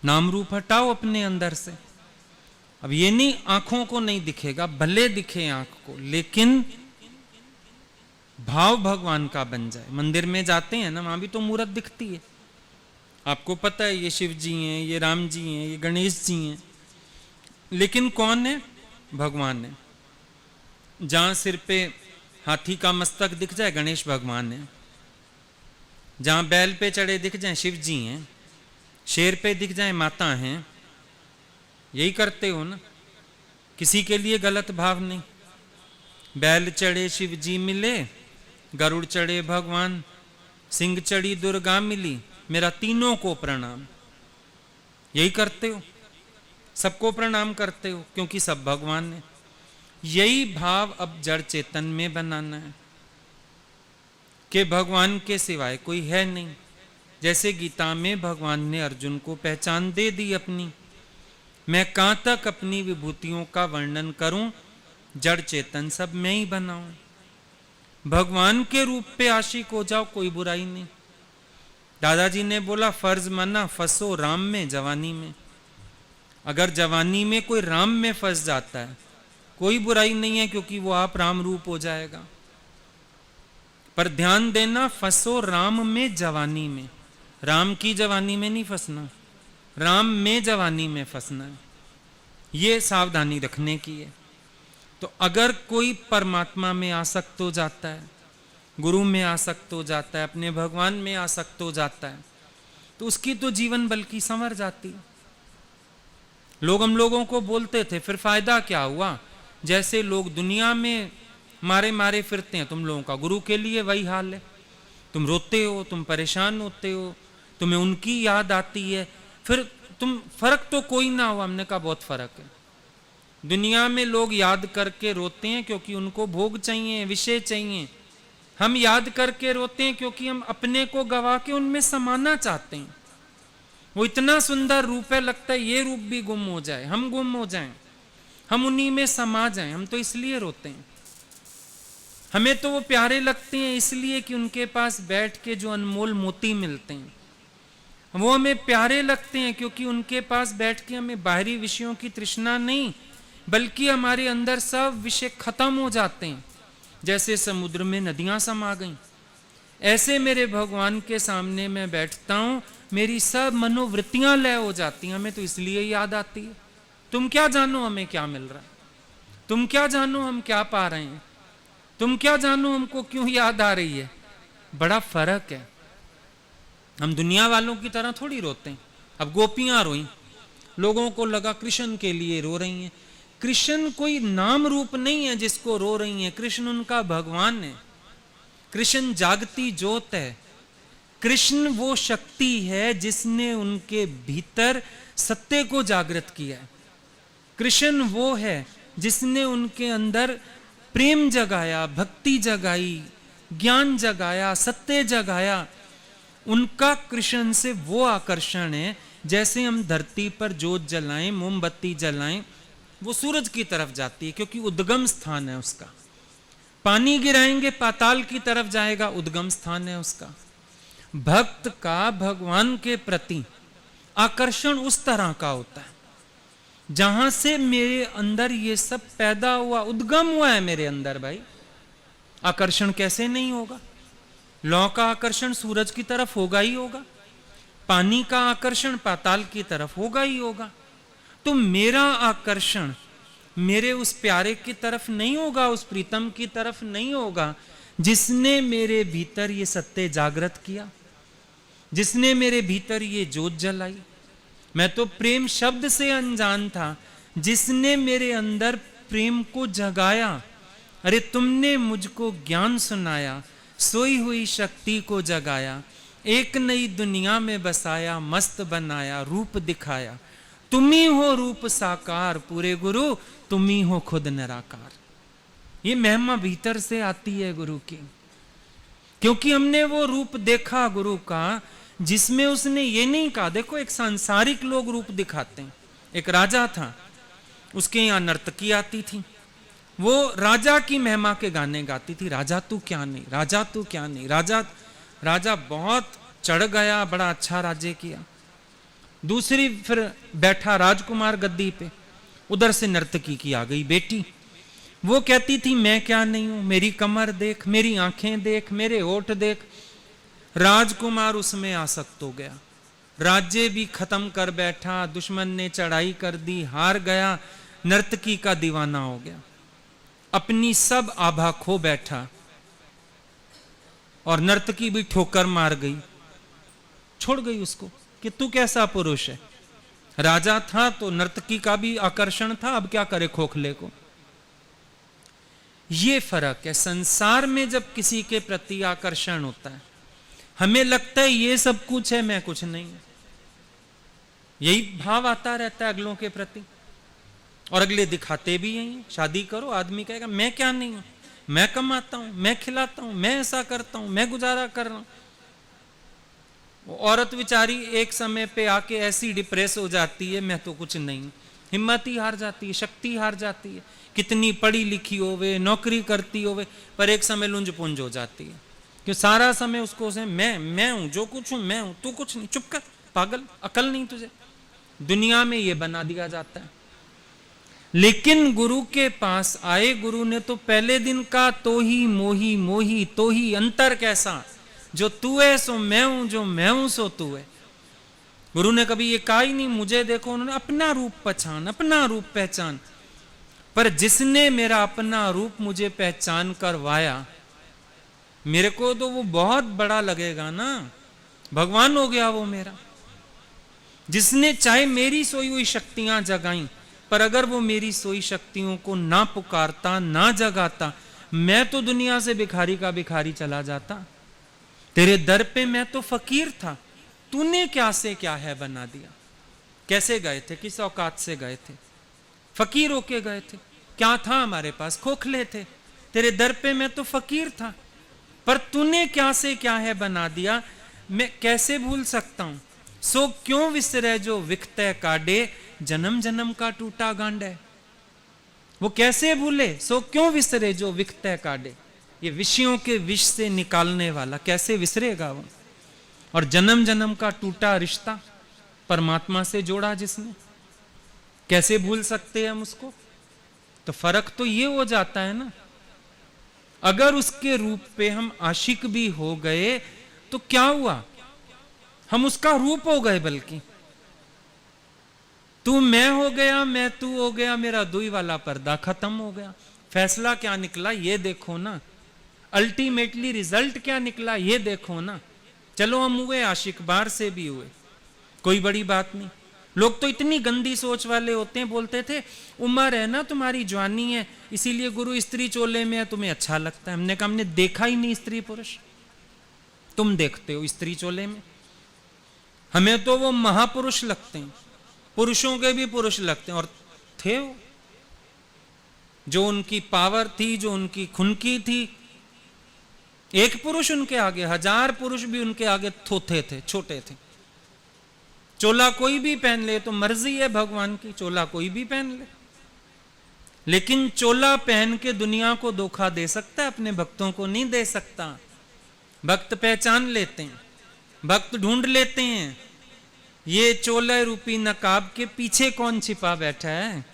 नाम रूप हटाओ अपने अंदर से। अब ये नहीं आंखों को नहीं दिखेगा, भले दिखे आंख को, लेकिन भाव भगवान का बन जाए। मंदिर में जाते हैं ना, वहां भी तो मूर्त दिखती है, आपको पता है ये शिव जी हैं, ये राम जी हैं, ये गणेश जी हैं, लेकिन कौन है? भगवान है। जहां सिर पे हाथी का मस्तक दिख जाए, गणेश भगवान है। जहां बैल पे चढ़े दिख जाए, शिव जी हैं। शेर पे दिख जाए, माता हैं। यही करते हो ना, किसी के लिए गलत भाव नहीं। बैल चढ़े शिव जी मिले, गरुड़ चढ़े भगवान, सिंह चढ़ी दुर्गा मिली, मेरा तीनों को प्रणाम। यही करते हो, सबको प्रणाम करते हो, क्योंकि सब भगवान है। यही भाव अब जड़ चेतन में बनाना है कि भगवान के सिवाय कोई है नहीं। जैसे गीता में भगवान ने अर्जुन को पहचान दे दी अपनी, मैं कहां तक अपनी विभूतियों का वर्णन करूं, जड़ चेतन सब मैं ही बनाऊं। भगवान के रूप पे आशिक हो जाओ, कोई बुराई नहीं। दादाजी ने बोला फर्ज मना फंसो राम में जवानी में। अगर जवानी में कोई राम में फंस जाता है, कोई बुराई नहीं है, क्योंकि वो आप राम रूप हो जाएगा। पर ध्यान देना, फंसो राम में जवानी में, राम की जवानी में नहीं फंसना, राम में जवानी में फंसना है। ये सावधानी रखने की है। तो अगर कोई परमात्मा में आसक्त हो जाता है, गुरु में आसक्त हो जाता है, अपने भगवान में आसक्त हो जाता है, तो उसकी तो जीवन बल्कि संवर जाती है। लोग हम लोगों को बोलते थे, फिर फायदा क्या हुआ? जैसे लोग दुनिया में मारे मारे फिरते हैं, तुम लोगों का गुरु के लिए वही हाल है। तुम रोते हो, तुम परेशान होते हो, तुम्हें उनकी याद आती है, फिर तुम, फर्क तो कोई ना हो। हमने कहा बहुत फर्क है। दुनिया में लोग याद करके रोते हैं क्योंकि उनको भोग चाहिए, विषय चाहिए। हम याद करके रोते हैं क्योंकि हम अपने को गवा के उनमें समाना चाहते हैं। वो इतना सुंदर रूप है, लगता है ये रूप भी गुम हो जाए, हम गुम हो जाएं, हम उन्हीं में समा जाएं। हम तो इसलिए रोते हैं। हमें तो वो प्यारे लगते हैं इसलिए कि उनके पास बैठ के जो अनमोल मोती मिलते हैं, वो हमें प्यारे लगते हैं क्योंकि उनके पास बैठ के हमें बाहरी विषयों की तृष्णा नहीं, बल्कि हमारे अंदर सब विषय खत्म हो जाते हैं। जैसे समुद्र में नदियां समा गईं, ऐसे मेरे भगवान के सामने मैं बैठता हूं, मेरी सब मनोवृत्तियां लय हो जाती हैं। हमें तो इसलिए याद आती है। तुम क्या जानो हमें क्या मिल रहा है, तुम क्या जानो हम क्या पा रहे हैं, तुम क्या जानो हमको क्यों याद आ रही है। बड़ा फर्क है। हम दुनिया वालों की तरह थोड़ी रोते हैं। अब गोपियां रोई, लोगों को लगा कृष्ण के लिए रो रही हैं। कृष्ण कोई नाम रूप नहीं है जिसको रो रही हैं, कृष्ण उनका भगवान है। कृष्ण जागती ज्योत है। कृष्ण वो शक्ति है जिसने उनके भीतर सत्य को जागृत किया है। कृष्ण वो है जिसने उनके अंदर प्रेम जगाया, भक्ति जगाई, ज्ञान जगाया, सत्य जगाया। उनका कृष्ण से वो आकर्षण है। जैसे हम धरती पर जोत जलाएं, मोमबत्ती जलाएं, वो सूरज की तरफ जाती है क्योंकि उद्गम स्थान है उसका। पानी गिराएंगे पाताल की तरफ जाएगा, उद्गम स्थान है उसका। भक्त का भगवान के प्रति आकर्षण उस तरह का होता है जहां से मेरे अंदर ये सब पैदा हुआ, उद्गम हुआ है मेरे अंदर। भाई आकर्षण कैसे नहीं होगा? लौ का आकर्षण सूरज की तरफ होगा ही होगा, पानी का आकर्षण पाताल की तरफ होगा ही होगा। तो मेरा आकर्षण मेरे उस प्यारे की तरफ नहीं होगा, उस प्रीतम की तरफ नहीं होगा जिसने मेरे भीतर ये सत्य जागृत किया, जिसने मेरे भीतर ये ज्योत जलाई। मैं तो प्रेम शब्द से अनजान था, जिसने मेरे अंदर प्रेम को जगाया। अरे तुमने मुझको ज्ञान सुनाया, सोई हुई शक्ति को जगाया, एक नई दुनिया में बसाया, मस्त बनाया, रूप दिखाया। तुम ही हो रूप साकार पूरे गुरु, तुम ही हो खुद निराकार। ये महिमा भीतर से आती है गुरु की, क्योंकि हमने वो रूप देखा गुरु का जिसमें उसने ये नहीं कहा। देखो एक सांसारिक लोग रूप दिखाते हैं। एक राजा था, उसके यहाँ नर्तकी आती थी, वो राजा की महिमा के गाने गाती थी। राजा तू क्या नहीं, राजा तू क्या नहीं। राजा बहुत चढ़ गया, बड़ा अच्छा राज्य किया। दूसरी फिर बैठा राजकुमार गद्दी पे, उधर से नर्तकी की आ गई बेटी। वो कहती थी मैं क्या नहीं हूं, मेरी कमर देख, मेरी आंखें देख, मेरे होठ देख। राजकुमार उसमें आसक्त हो गया, राज्य भी खत्म कर बैठा, दुश्मन ने चढ़ाई कर दी, हार गया, नर्तकी का दीवाना हो गया, अपनी सब आभा खो बैठा और नर्तकी भी ठोकर मार गई, छोड़ गई उसको कि तू कैसा पुरुष है। राजा था तो नर्तकी का भी आकर्षण था, अब क्या करे खोखले को। ये फर्क है। संसार में जब किसी के प्रति आकर्षण होता है, हमें लगता है ये सब कुछ है, मैं कुछ नहीं। यही भाव आता रहता है अगलों के प्रति, और अगले दिखाते भी यही। शादी करो, आदमी कहेगा मैं क्या नहीं हूं, मैं कमाता हूं, मैं खिलाता हूं, मैं ऐसा करता हूं, मैं गुजारा कर रहा हूं। वो औरत बेचारी एक समय पे आके ऐसी डिप्रेस हो जाती है, मैं तो कुछ नहीं, हिम्मत ही हार जाती है, शक्ति हार जाती है। कितनी पढ़ी लिखी होवे, नौकरी करती होवे, पर एक समय लुंज पुंज हो जाती है कि सारा समय उसको से मैं हूं, जो कुछ हूं मैं हूं, तू कुछ नहीं, चुप कर पागल, अकल नहीं तुझे। दुनिया में ये बना दिया जाता है। लेकिन गुरु के पास आए, गुरु ने तो पहले दिन का तो ही मोही मोही तो ही अंतर कैसा, जो तू है सो मैं हूं, जो मैं हूं सो तू है। गुरु ने कभी ये कहा ही नहीं मुझे देखो, उन्होंने अपना रूप पहचान, अपना रूप पहचान। पर जिसने मेरा अपना रूप मुझे पहचान करवाया, मेरे को तो वो बहुत बड़ा लगेगा ना, भगवान हो गया वो मेरा। जिसने चाहे मेरी सोई हुई शक्तियां जगाई, पर अगर वो मेरी सोई शक्तियों को ना पुकारता, ना जगाता, मैं तो दुनिया से भिखारी का भिखारी चला जाता। तेरे दर पे मैं तो फकीर था, तूने क्या से क्या है बना दिया। कैसे गए थे, किस औकात से गए थे, फकीर होके गए थे। क्या था हमारे पास, खोखले थे। तेरे दर पे मैं तो फकीर था, पर तूने क्या से क्या है बना दिया। मैं कैसे भूल सकता हूं, सो क्यों विसरे जो विकते काडे, जन्म जन्म का टूटा गांड है। वो कैसे भूले, सो क्यों विसरे जो विकते काडे। ये विषयों के विष से निकालने वाला कैसे विसरेगा वो। और जन्म जन्म का टूटा रिश्ता परमात्मा से जोड़ा जिसने, कैसे भूल सकते हैं हम उसको। तो फर्क तो ये हो जाता है ना, अगर उसके रूप पे हम आशिक भी हो गए तो क्या हुआ, हम उसका रूप हो गए। बल्कि तू मैं हो गया, मैं तू हो गया, मेरा दुई वाला पर्दा खत्म हो गया। फैसला क्या निकला ये देखो ना, अल्टीमेटली रिजल्ट क्या निकला ये देखो ना। चलो हम हुए आशिक, बाहर से भी हुए, कोई बड़ी बात नहीं। लोग तो इतनी गंदी सोच वाले होते हैं, बोलते थे उम्र है ना तुम्हारी, जवानी है, इसीलिए गुरु स्त्री चोले में है, तुम्हें अच्छा लगता है। हमने कहा हमने देखा ही नहीं स्त्री पुरुष, तुम देखते हो स्त्री चोले में। हमें तो वो महापुरुष लगते हैं, पुरुषों के भी पुरुष लगते हैं। और थे वो, जो उनकी पावर थी, जो उनकी खुनकी थी, एक पुरुष उनके आगे, 1000 पुरुष भी उनके आगे थोथे थे, छोटे थे। चोला कोई भी पहन ले तो मर्जी है भगवान की, चोला कोई भी पहन ले, लेकिन चोला पहन के दुनिया को धोखा दे सकता है, अपने भक्तों को नहीं दे सकता। भक्त पहचान लेते हैं, भक्त ढूंढ लेते हैं, ये चोले रूपी नकाब के पीछे कौन छिपा बैठा है।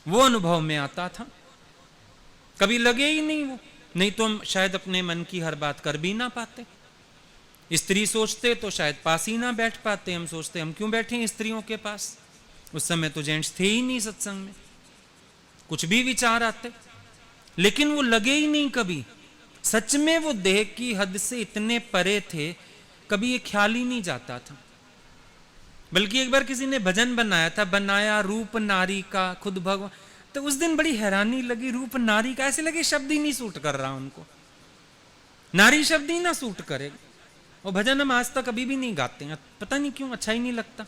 वो अनुभव में आता था, कभी लगे ही नहीं वो, नहीं तो हम शायद अपने मन की हर बात कर भी ना पाते। स्त्री सोचते तो शायद पास ही ना बैठ पाते। हम सोचते हम क्यों बैठे स्त्रियों के पास, उस समय तो जेंट्स थे ही नहीं सत्संग में, कुछ भी विचार आते, लेकिन वो लगे ही नहीं कभी। सच में वो देह की हद से इतने परे थे, कभी ये ख्याल ही नहीं जाता था। बल्कि एक बार किसी ने भजन बनाया था, बनाया रूप नारी का खुद भगवान, तो उस दिन बड़ी हैरानी लगी, रूप नारी का, ऐसे लगे शब्द ही नहीं सूट कर रहा उनको, नारी शब्द ही ना सूट करेगा। और भजन हम आज तक कभी भी नहीं गाते हैं, पता नहीं क्यों, अच्छा ही नहीं लगता।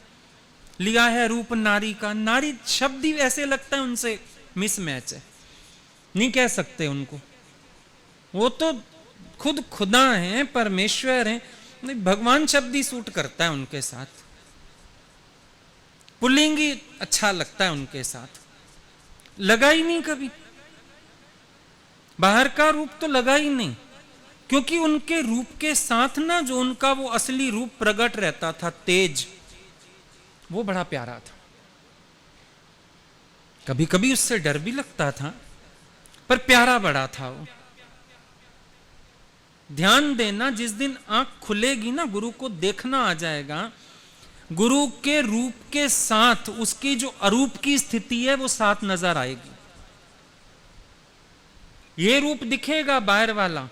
लिया है रूप नारी का, नारी शब्द ही ऐसे लगता है उनसे मिसमैच है, नहीं कह सकते उनको। वो तो खुद खुदा हैं, परमेश्वर हैं, भगवान शब्द ही सूट करता है उनके साथ। पुल्लिंग ही अच्छा लगता है उनके साथ, लगा ही नहीं कभी, बाहर का रूप तो लगा ही नहीं। क्योंकि उनके रूप के साथ ना जो उनका वो असली रूप प्रकट रहता था, तेज, वो बड़ा प्यारा था। कभी कभी उससे डर भी लगता था, पर प्यारा बड़ा था वो। ध्यान देना, जिस दिन आंख खुलेगी ना, गुरु को देखना आ जाएगा, गुरु के रूप के साथ उसकी जो अरूप की स्थिति है वो साथ नजर आएगी। ये रूप दिखेगा बाहर वाला,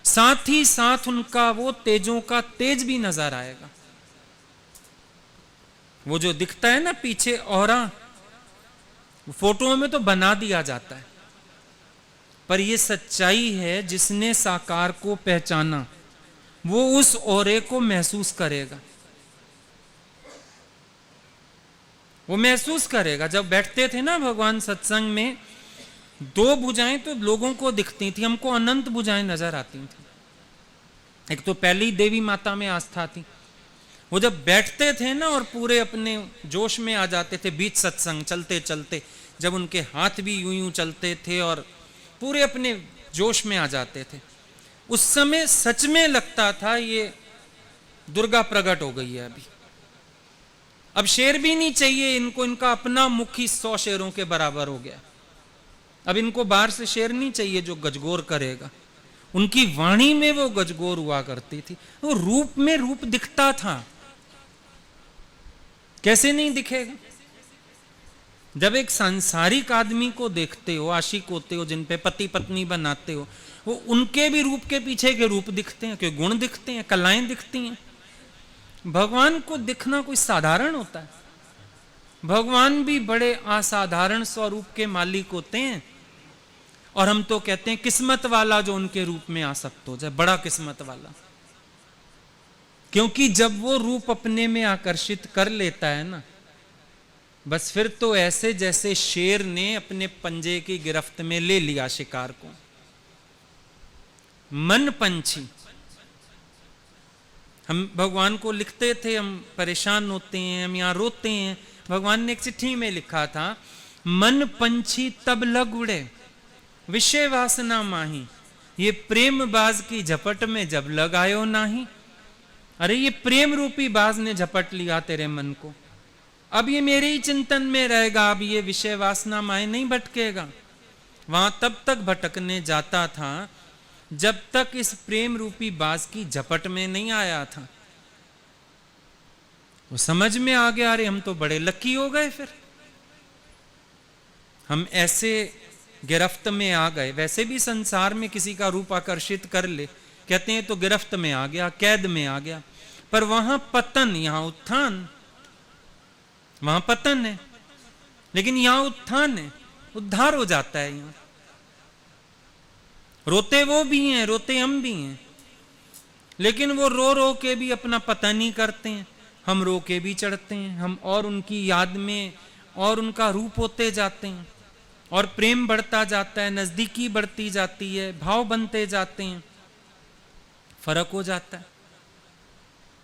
साथ ही साथ उनका वो तेजों का तेज भी नजर आएगा। वो जो दिखता है ना पीछे औरा, फोटो में तो बना दिया जाता है, पर ये सच्चाई है, जिसने साकार को पहचाना वो उस औरे को महसूस करेगा। वो महसूस करेगा। जब बैठते थे ना भगवान सत्संग में, 2 भुजाएं तो लोगों को दिखती थी, हमको अनंत भुजाएं नजर आती थी। एक तो पहली देवी माता में आस्था थी, वो जब बैठते थे ना और पूरे अपने जोश में आ जाते थे बीच सत्संग चलते चलते, जब उनके हाथ भी यूं यूं चलते थे और पूरे अपने जोश में आ जाते थे, उस समय सच में लगता था ये दुर्गा प्रकट हो गई है। अभी अब शेर भी नहीं चाहिए इनको, इनका अपना मुख ही 100 शेरों के बराबर हो गया। अब इनको बाहर से शेर नहीं चाहिए जो गजगोर करेगा, उनकी वाणी में वो गजगोर हुआ करती थी। वो रूप में रूप दिखता था, कैसे नहीं दिखेगा। जब एक सांसारिक आदमी को देखते हो, आशिक होते हो, जिन पे पति पत्नी बनाते हो, वो उनके भी रूप के पीछे के रूप दिखते हैं, के गुण दिखते हैं, कलाएं दिखती हैं। भगवान को दिखना कोई साधारण होता है? भगवान भी बड़े असाधारण स्वरूप के मालिक होते हैं। और हम तो कहते हैं किस्मत वाला जो उनके रूप में आसक्त हो जाए, बड़ा किस्मत वाला। क्योंकि जब वो रूप अपने में आकर्षित कर लेता है ना, बस फिर तो ऐसे जैसे शेर ने अपने पंजे की गिरफ्त में ले लिया शिकार को। मन पंछी, हम भगवान को लिखते थे, हम परेशान होते हैं, हम यहां रोते हैं। भगवान ने एक चिट्ठी में लिखा था, मन पंछी तब लग उड़े विषय वासना माही, ये प्रेम बाज की झपट में जब लगायो नाही। अरे ये प्रेम रूपी बाज ने झपट लिया तेरे मन को, अब ये मेरे ही चिंतन में रहेगा, अब ये विषय वासना माए नहीं भटकेगा। वहां तब तक भटकने जाता था जब तक इस प्रेम रूपी बाज की झपट में नहीं आया था। वो समझ में आ गया, अरे हम तो बड़े लकी हो गए, फिर हम ऐसे गिरफ्त में आ गए। वैसे भी संसार में किसी का रूप आकर्षित कर ले, कहते हैं तो गिरफ्त में आ गया, कैद में आ गया। पर वहां पतन, यहां उत्थान। वहां पतन है लेकिन यहां उत्थान है, उद्धार हो जाता है। यहां रोते वो भी हैं, रोते हम भी हैं, लेकिन वो रो रो के भी अपना पतन ही करते हैं, हम रो के भी चढ़ते हैं। हम और उनकी याद में और उनका रूप होते जाते हैं, और प्रेम बढ़ता जाता है, नजदीकी बढ़ती जाती है, भाव बनते जाते हैं, फर्क हो जाता है।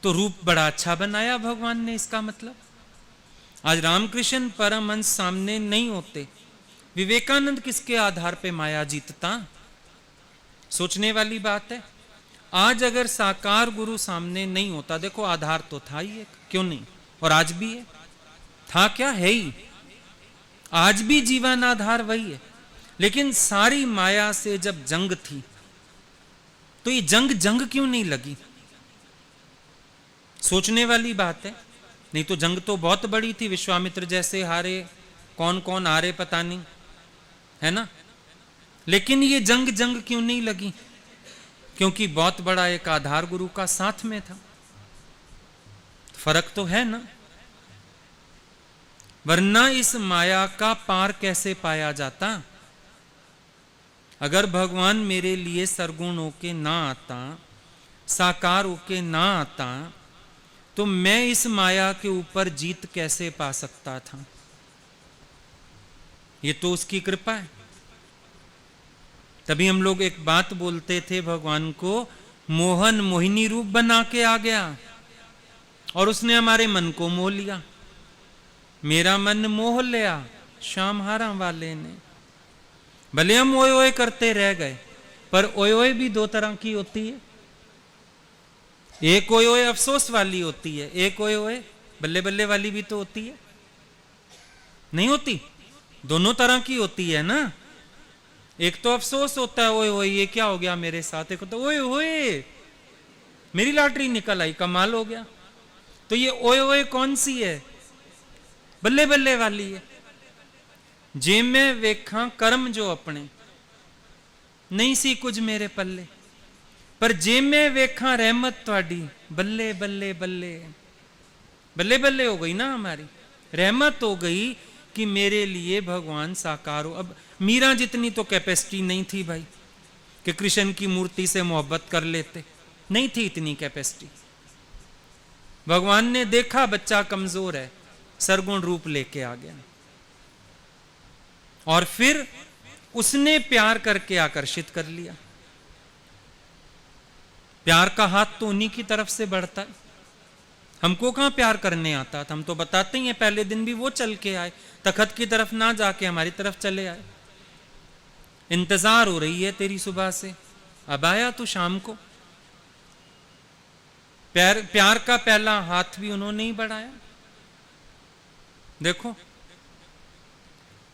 तो रूप बड़ा अच्छा बनाया भगवान ने, इसका मतलब आज रामकृष्ण परमहंस सामने नहीं होते, विवेकानंद किसके आधार पे माया जीतता? सोचने वाली बात है। आज अगर साकार गुरु सामने नहीं होता, देखो आधार तो था ही एक, क्यों नहीं, और आज भी है, था क्या, है ही, आज भी जीवन आधार वही है। लेकिन सारी माया से जब जंग थी तो ये जंग क्यों नहीं लगी? सोचने वाली बात है। नहीं तो जंग तो बहुत बड़ी थी, विश्वामित्र जैसे हारे, कौन कौन हारे पता नहीं, है ना। लेकिन ये जंग क्यों नहीं लगी? क्योंकि बहुत बड़ा एक आधार गुरु का साथ में था। फर्क तो है ना। वरना इस माया का पार कैसे पाया जाता? अगर भगवान मेरे लिए सरगुण होके ना आता, साकार होके ना आता, तो मैं इस माया के ऊपर जीत कैसे पा सकता था? ये तो उसकी कृपा है। तभी हम लोग एक बात बोलते थे, भगवान को मोहन मोहिनी रूप बना के आ गया और उसने हमारे मन को मोह लिया। मेरा मन मोह लिया श्याम हारा वाले ने। भले हम ओए ओए करते रह गए, पर ओए ओए भी दो तरह की होती है। एक ओए ओए अफसोस वाली होती है, एक ओए ओए बल्ले बल्ले वाली भी तो होती है, नहीं होती? दोनों तरह की होती है ना। एक तो अफसोस होता है, ओए ओए ये क्या हो गया मेरे साथ, एक तो ओए ओए मेरी लॉटरी निकल आई, कमाल हो गया। तो ये ओए ओए कौन सी है? बल्ले बल्ले वाली है। जे मैं वेखा कर्म जो अपने, नहीं सी कुछ मेरे पल्ले, पर जे मैं वेखा रहमत ਤੁਹਾਡੀ, बल्ले बल्ले बल्ले बल्ले बल्ले हो गई ना हमारी, रहमत हो गई कि मेरे लिए भगवान साकार हो। अब मीरा जितनी तो कैपेसिटी नहीं थी भाई कि कृष्ण की मूर्ति से मोहब्बत कर लेते, नहीं थी इतनी कैपेसिटी। भगवान ने देखा बच्चा कमजोर है, सरगुण रूप लेके आ गया, और फिर उसने प्यार करके आकर्षित कर लिया। प्यार का हाथ तो उन्हीं की तरफ से बढ़ता है। हमको कहां प्यार करने आता था? हम तो बताते ही हैं, पहले दिन भी वो चल के आए, तखत की तरफ ना जाके हमारी तरफ चले आए। इंतजार हो रही है तेरी सुबह से, अब आया तू शाम को। प्यार का पहला हाथ भी उन्होंने ही बढ़ाया। देखो,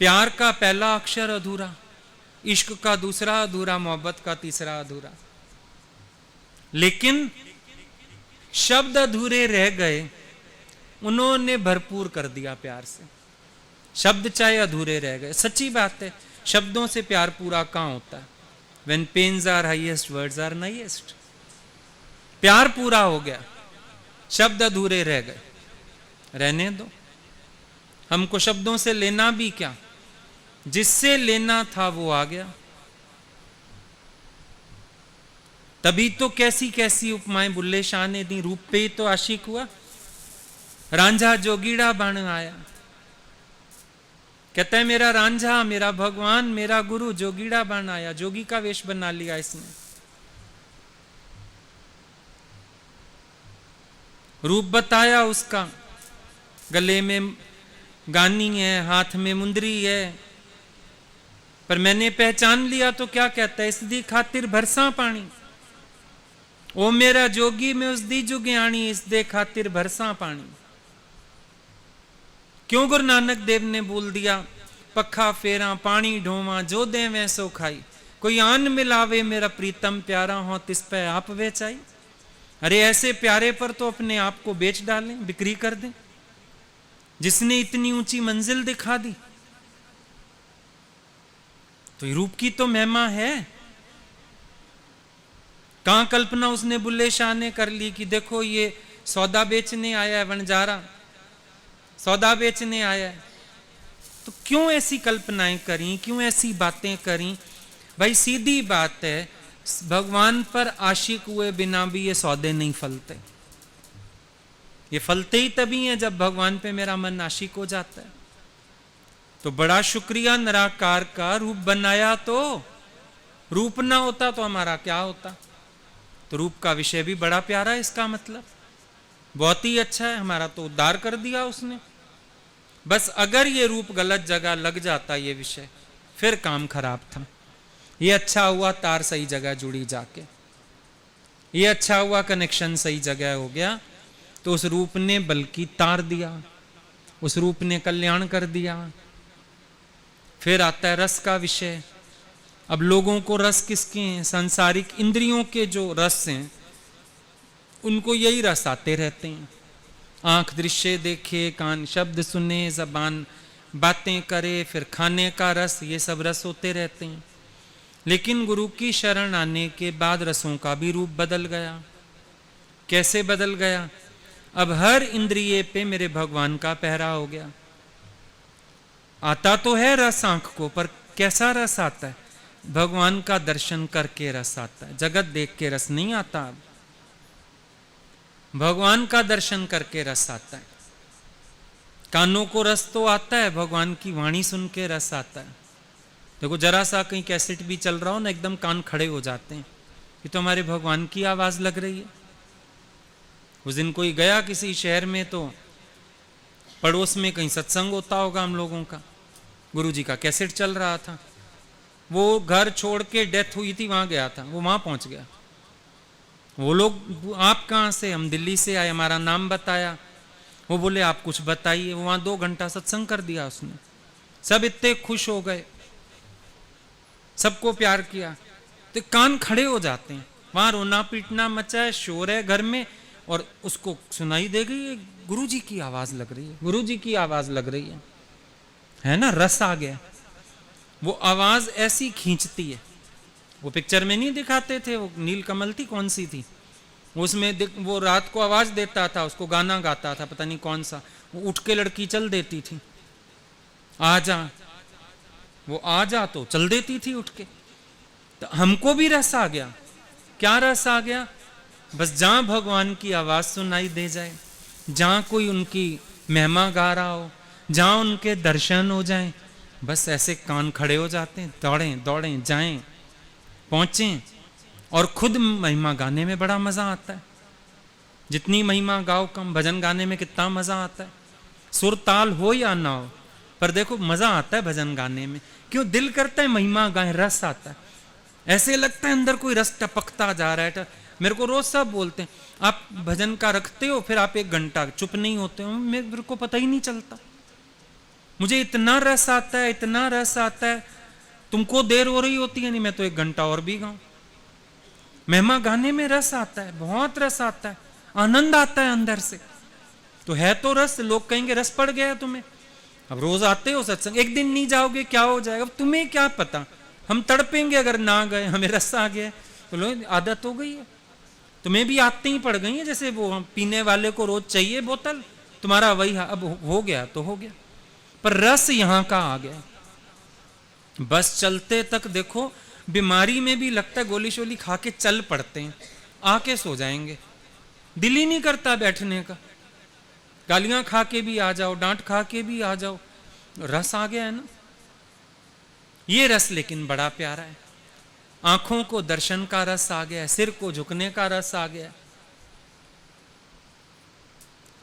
प्यार का पहला अक्षर अधूरा, इश्क का दूसरा अधूरा, मोहब्बत का तीसरा अधूरा। लेकिन शब्द अधूरे रह गए, उन्होंने भरपूर कर दिया प्यार से। शब्द चाहे अधूरे रह गए, सच्ची बात है, शब्दों से प्यार पूरा कहां होता है? When pains are highest, words are nighest। प्यार पूरा हो गया, शब्द अधूरे रह गए, रहने दो। हमको शब्दों से लेना भी क्या, जिससे लेना था वो आ गया। तभी तो कैसी कैसी उपमाएं बुल्ले शाह ने दी। रूप पे ही तो आशिक हुआ। रांझा जोगीड़ा बन आया, कहता है मेरा रांझा, मेरा भगवान, मेरा गुरु जोगीड़ा बन आया। जोगी का वेश बना लिया इसने। रूप बताया उसका, गले में गानी है, हाथ में मुंदरी है, पर मैंने पहचान लिया तो क्या कहता है, इस दी खातिर भरसा पानी। ओ मेरा जोगी में उस दी जुगियाणी, इस दे खातिर भरसा पानी। क्यों गुरु नानक देव ने बोल दिया, पखा फेरा पानी ढोवा, जो दे वै सो खाई। कोई आन मिलावे मेरा प्रीतम प्यारा हो, तिस पे आप बेचाई। अरे ऐसे प्यारे पर तो अपने आप को बेच डालें, बिक्री कर दें, जिसने इतनी ऊंची मंजिल दिखा दी। तो रूप की तो महिमा है। कहां कल्पना उसने बुल्ले शाह ने कर ली कि देखो ये सौदा बेचने आया है, वनजारा सौदा बेचने आया है। तो क्यों ऐसी कल्पनाएं करी, क्यों ऐसी बातें करी? भाई सीधी बात है, भगवान पर आशिक हुए बिना भी ये सौदे नहीं फलते। ये फलते ही तभी हैं जब भगवान पे मेरा मन आशिक हो जाता है। तो बड़ा शुक्रिया निराकार का, रूप बनाया तो। रूप ना होता तो हमारा क्या होता? तो रूप का विषय भी बड़ा प्यारा है, इसका मतलब बहुत ही अच्छा है। हमारा तो उद्धार कर दिया उसने। बस अगर ये रूप गलत जगह लग जाता, ये विषय, फिर काम खराब था। ये अच्छा हुआ तार सही जगह जुड़ी जाके, ये अच्छा हुआ कनेक्शन सही जगह हो गया। तो उस रूप ने बल्कि तार दिया, उस रूप ने कल्याण कर दिया। फिर आता है रस का विषय। अब लोगों को रस किसके हैं? सांसारिक इंद्रियों के जो रस हैं उनको यही रस आते रहते हैं। आंख दृश्य देखे, कान शब्द सुने, जबान बातें करे, फिर खाने का रस, ये सब रस होते रहते हैं। लेकिन गुरु की शरण आने के बाद रसों का भी रूप बदल गया। कैसे बदल गया? अब हर इंद्रिय पे मेरे भगवान का पहरा हो गया। आता तो है रस आंख को, पर कैसा रस आता है? भगवान का दर्शन करके रस आता है। जगत देख के रस नहीं आता। अब भगवान का दर्शन करके रस आता है। कानों को रस तो आता है, भगवान की वाणी सुन के रस आता है। देखो जरा सा कहीं कैसेट भी चल रहा हो ना, एकदम कान खड़े हो जाते हैं, ये तो हमारे भगवान की आवाज लग रही है। उस दिन कोई गया किसी शहर में, तो पड़ोस में कहीं सत्संग होता होगा हम लोगों का, गुरुजी का कैसेट चल रहा था। वो घर छोड़ के डेथ हुई थी, वहां गया था, वो वहां पहुंच गया। वो लोग, आप कहाँ से? हम दिल्ली से आए, हमारा नाम बताया। वो बोले आप कुछ बताइए। वो वहां 2 घंटा सत्संग कर दिया उसने। सब इतने खुश हो गए, सबको प्यार किया। तो कान खड़े हो जाते हैं। वहां रोना पीटना मचा है, शोर है घर में, और उसको सुनाई दे गई गुरुजी की आवाज लग रही है, गुरुजी की आवाज लग रही है ना? रस आ गया। वो आवाज ऐसी खींचती है। वो पिक्चर में नहीं दिखाते थे, वो नीलकमल थी, कौन सी थी उसमें, वो रात को आवाज देता था, उसको गाना गाता था, पता नहीं कौन सा। वो उठ के लड़की चल देती थी, आ जा, वो आ जा तो चल देती थी उठ के। तो हमको भी रस आ गया। क्या रस आ गया? बस जहां भगवान की आवाज सुनाई दे जाए, जहां कोई उनकी महिमा गा रहा हो, जहां उनके दर्शन हो जाएं, बस ऐसे कान खड़े हो जाते हैं। दौड़ें दौड़ें जाएं, पहुंचें। और खुद महिमा गाने में बड़ा मजा आता है। जितनी महिमा गाओ कम। भजन गाने में कितना मजा आता है, सुर ताल हो या ना हो, पर देखो मजा आता है भजन गाने में। क्यों? दिल करता है महिमा गाएं, रस आता है। ऐसे लगता है अंदर कोई रस टपकता जा रहा है। मेरे को रोज सब बोलते हैं, आप भजन का रखते हो, फिर आप 1 घंटा चुप नहीं होते हो। मेरे को पता ही नहीं चलता। मुझे इतना रस आता है, इतना रस आता है। तुमको देर हो रही होती है, नहीं मैं तो 1 घंटा और भी गाऊं। महिमा गाने में रस आता है, बहुत रस आता है, आनंद आता है अंदर से। तो है तो रस। लोग कहेंगे रस पड़ गया तुम्हें। अब रोज आते हो सत्संग, एक दिन नहीं जाओगे क्या हो जाएगा? अब तुम्हें क्या पता, हम तड़पेंगे अगर ना गए। हमें रस आ गया तो लो, आदत हो गई है। तुम्हें भी आदतें ही पड़ गई हैं। जैसे वो पीने वाले को रोज चाहिए बोतल, तुम्हारा वही अब हो गया तो हो गया, पर रस यहां का आ गया। बस चलते तक देखो बीमारी में भी लगता है गोली शोली खा के चल पड़ते हैं, आके सो जाएंगे, दिल ही नहीं करता बैठने का। गालियां खा के भी आ जाओ, डांट खा के भी आ जाओ, रस आ गया है ना। ये रस लेकिन बड़ा प्यारा है। आंखों को दर्शन का रस आ गया है, सिर को झुकने का रस आ गया,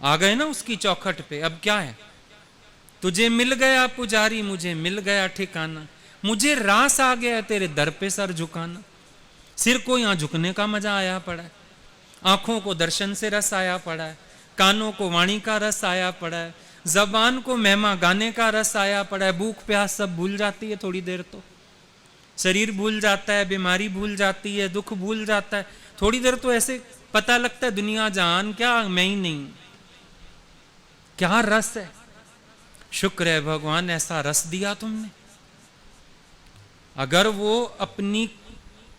आ गए ना उसकी चौखट पे। अब क्या है? तुझे मिल गया पुजारी, मुझे मिल गया ठिकाना, मुझे रास आ गया तेरे दर पे सर झुकाना। सिर को यहां झुकने का मजा आया पड़ा है, आंखों को दर्शन से रस आया पड़ा है, कानों को वाणी का रस आया पड़ा है, जबान को महिमा गाने का रस आया पड़ा है। भूख प्यास सब भूल जाती है थोड़ी देर, तो शरीर भूल जाता है, बीमारी भूल जाती है, दुख भूल जाता है। थोड़ी देर तो ऐसे पता लगता है दुनिया जहान क्या, मैं ही नहीं। क्या रस है! शुक्र है भगवान ऐसा रस दिया तुमने। अगर वो अपनी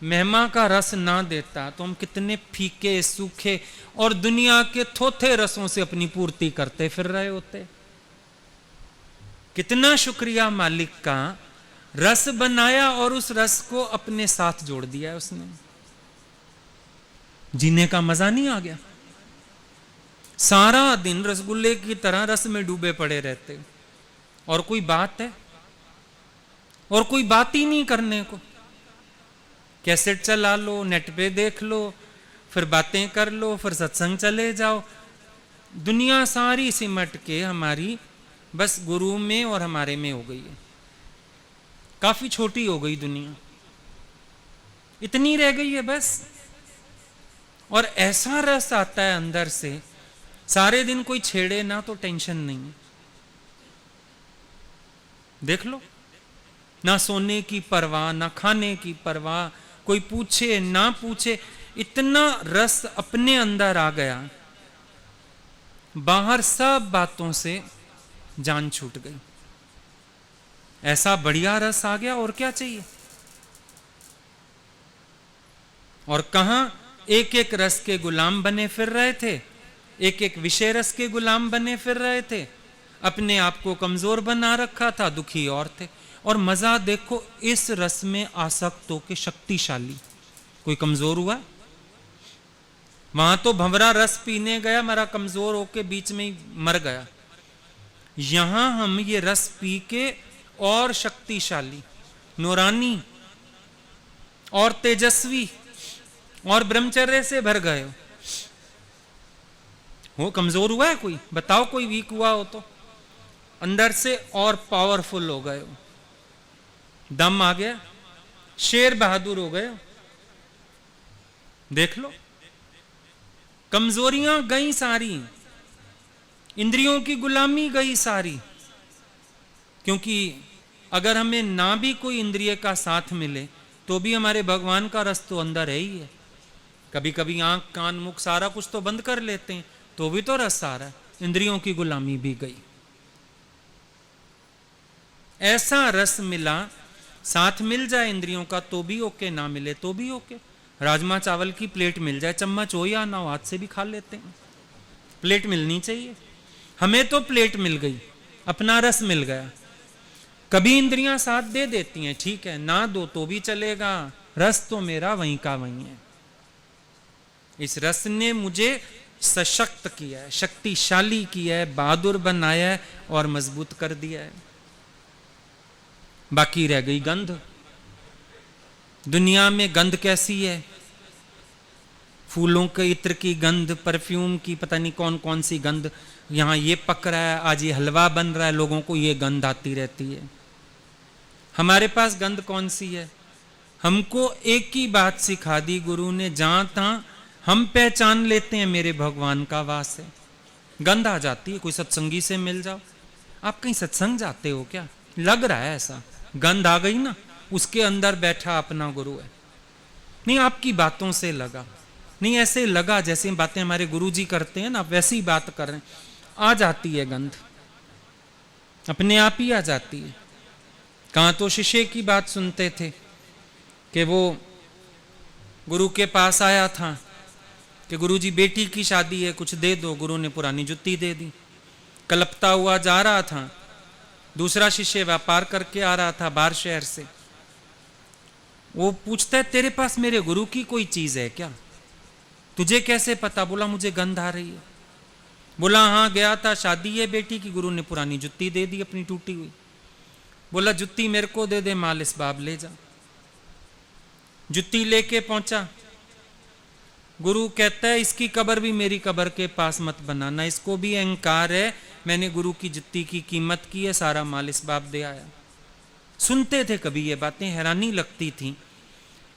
महिमा का रस ना देता तो हम कितने फीके सूखे और दुनिया के थोथे रसों से अपनी पूर्ति करते फिर रहे होते। कितना शुक्रिया मालिक का, रस बनाया और उस रस को अपने साथ जोड़ दिया है उसने। जीने का मजा नहीं आ गया? सारा दिन रसगुल्ले की तरह रस में डूबे पड़े रहते, और कोई बात है? और कोई बात ही नहीं करने को। कैसेट चला लो, नेट पे देख लो, फिर बातें कर लो, फिर सत्संग चले जाओ। दुनिया सारी सिमट के हमारी बस गुरु में और हमारे में हो गई है। काफी छोटी हो गई दुनिया, इतनी रह गई है बस। और ऐसा रस आता है अंदर से, सारे दिन कोई छेड़े ना तो टेंशन नहीं। देख लो, ना सोने की परवाह, ना खाने की परवाह, कोई पूछे ना पूछे, इतना रस अपने अंदर आ गया, बाहर सब बातों से जान छूट गई। ऐसा बढ़िया रस आ गया, और क्या चाहिए? और कहां एक एक रस के गुलाम बने फिर रहे थे, एक एक विषय रस के गुलाम बने फिर रहे थे, अपने आप को कमजोर बना रखा था, दुखी और थे। और मजा देखो, इस रस में आसक्त होके शक्तिशाली कोई कमजोर हुआ? वहां तो भंवरा रस पीने गया, मरा कमजोर होके बीच में ही मर गया। यहां हम ये रस पी के और शक्तिशाली, नूरानी और तेजस्वी और ब्रह्मचर्य से भर गए हो। कमजोर हुआ है कोई? बताओ कोई वीक हुआ हो तो? अंदर से और पावरफुल हो गए हो, दम आ गया, शेर बहादुर हो गए हो। देख लो, कमजोरियां गई सारी, इंद्रियों की गुलामी गई सारी। क्योंकि अगर हमें ना भी कोई इंद्रिय का साथ मिले तो भी हमारे भगवान का रस तो अंदर है ही है। कभी कभी आंख कान मुख सारा कुछ तो बंद कर लेते हैं, तो भी तो रस आ रहा है, इंद्रियों की गुलामी भी गई। ऐसा रस मिला, साथ मिल जाए इंद्रियों का तो भी ओके, ना मिले तो भी ओके। राजमा चावल की प्लेट मिल जाए, चम्मच हो या ना हो, हाथ से भी खा लेते हैं। प्लेट मिलनी चाहिए। हमें तो प्लेट मिल गई, अपना रस मिल गया। कभी इंद्रियां साथ दे देती हैं, ठीक है, ना दो तो भी चलेगा, रस तो मेरा वहीं का वहीं है। इस रस ने मुझे सशक्त किया है, शक्तिशाली किया है, बहादुर बनाया है और मजबूत कर दिया है। बाकी रह गई गंध। दुनिया में गंध कैसी है? फूलों के इत्र की गंध, परफ्यूम की पता नहीं कौन कौन सी गंध। यहां ये पक रहा है, आज ये हलवा बन रहा है, लोगों को ये गंध आती रहती है। हमारे पास गंध कौन सी है? हमको एक ही बात सिखा दी गुरु ने, जहां तहां हम पहचान लेते हैं मेरे भगवान का वास है। गंध आ जाती है, कोई सत्संगी से मिल जाओ। आप कहीं सत्संग जाते हो क्या? लग रहा है ऐसा, गंध आ गई ना, उसके अंदर बैठा अपना गुरु है। नहीं, आपकी बातों से लगा, नहीं ऐसे लगा जैसे बातें हमारे गुरु जी करते हैं ना, वैसी बात कर रहे हैं। आ जाती है गंध, अपने आप ही आ जाती है। कहां तो शिष्य की बात सुनते थे कि वो गुरु के पास आया था कि गुरु जी बेटी की शादी है, कुछ दे दो। गुरु ने पुरानी जुत्ती दे दी। कलपता हुआ जा रहा था, दूसरा शिष्य व्यापार करके आ रहा था बाहर शहर से। वो पूछता है तेरे पास मेरे गुरु की कोई चीज है क्या? तुझे कैसे पता? बोला मुझे गंध आ रही है। बोला हाँ गया था, शादी है बेटी की, गुरु ने पुरानी जुत्ती दे दी अपनी टूटी हुई। बोला जुत्ती मेरे को दे दे, माल इस बाब ले जा। जुत्ती लेके पहुंचा, गुरु कहता है इसकी कब्र भी मेरी कब्र के पास मत बनाना, इसको भी अहंकार है, मैंने गुरु की जुत्ती की कीमत की है, सारा माल इस बाप दे आया। सुनते थे कभी ये बातें, हैरानी लगती थी,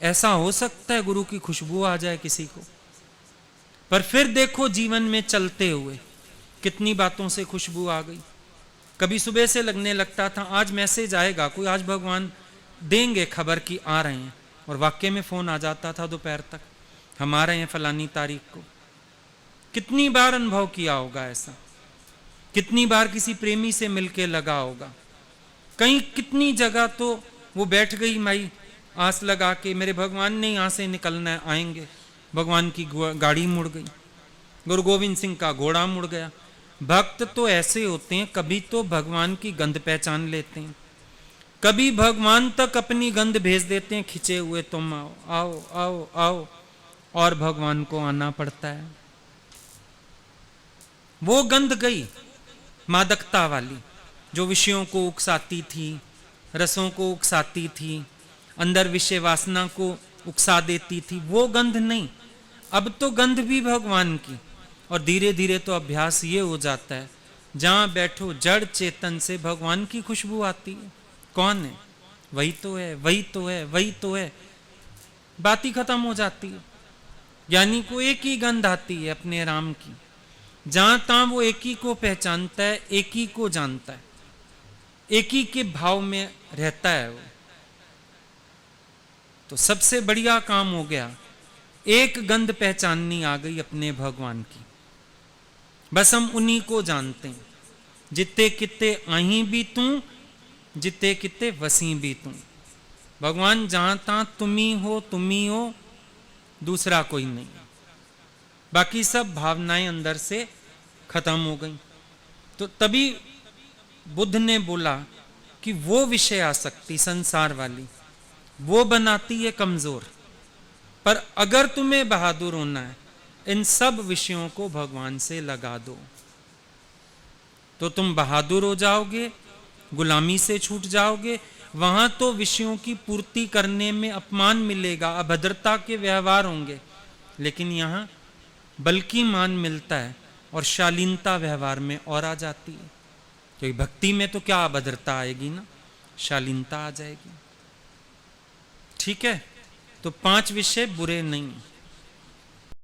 ऐसा हो सकता है गुरु की खुशबू आ जाए किसी को? पर फिर देखो जीवन में चलते हुए कितनी बातों से खुशबू आ गई। कभी सुबह से लगने लगता था आज मैसेज आएगा कोई, आज भगवान देंगे खबर कि आ रहे हैं, और वाकई में फोन आ जाता था दोपहर तक, हम आ रहे हैं फलानी तारीख को। कितनी बार अनुभव किया होगा ऐसा, कितनी बार किसी प्रेमी से मिलके लगा होगा। कहीं कितनी जगह तो वो बैठ गई माई आस लगा के, मेरे भगवान ने यहाँ से निकलना है, आएंगे। भगवान की गाड़ी मुड़ गई, गुरु गोविंद सिंह का घोड़ा मुड़ गया। भक्त तो ऐसे होते हैं, कभी तो भगवान की गंध पहचान लेते हैं, कभी भगवान तक अपनी गंध भेज देते हैं खिंचे हुए, तुम आओ आओ आओ आओ, और भगवान को आना पड़ता है। वो गंध गई मादकता वाली, जो विषयों को उकसाती थी, रसों को उकसाती थी, अंदर विषय वासना को उकसा देती थी, वो गंध नहीं। अब तो गंध भी भगवान की, और धीरे धीरे तो अभ्यास ये हो जाता है जहां बैठो जड़ चेतन से भगवान की खुशबू आती है। कौन है? वही तो है, वही तो है, वही तो है, बात ही खत्म हो जाती है। ज्ञानी को एक ही गंध आती है अपने राम की, जहां तहां वो एक ही को पहचानता है, एक ही को जानता है, एक ही के भाव में रहता है वो। तो सबसे बढ़िया काम हो गया, एक गंध पहचाननी आ गई अपने भगवान की, बस हम उन्हीं को जानते हैं। जिते किते आही भी तू, जिते किते वसी भी तू। भगवान जहां तहां तुम ही हो, दूसरा कोई नहीं। बाकी सब भावनाएं अंदर से खत्म हो गई। तो तभी बुद्ध ने बोला कि वो विषय आसक्ति संसार वाली, वो बनाती है कमजोर, पर अगर तुम्हें बहादुर होना है, इन सब विषयों को भगवान से लगा दो, तो तुम बहादुर हो जाओगे, गुलामी से छूट जाओगे। वहां तो विषयों की पूर्ति करने में अपमान मिलेगा, अभद्रता के व्यवहार होंगे, लेकिन यहां बल्कि मान मिलता है, और शालीनता व्यवहार में और आ जाती है। क्योंकि भक्ति में तो क्या अभद्रता आएगी ना, शालीनता आ जाएगी। ठीक है, तो 5 विषय बुरे नहीं।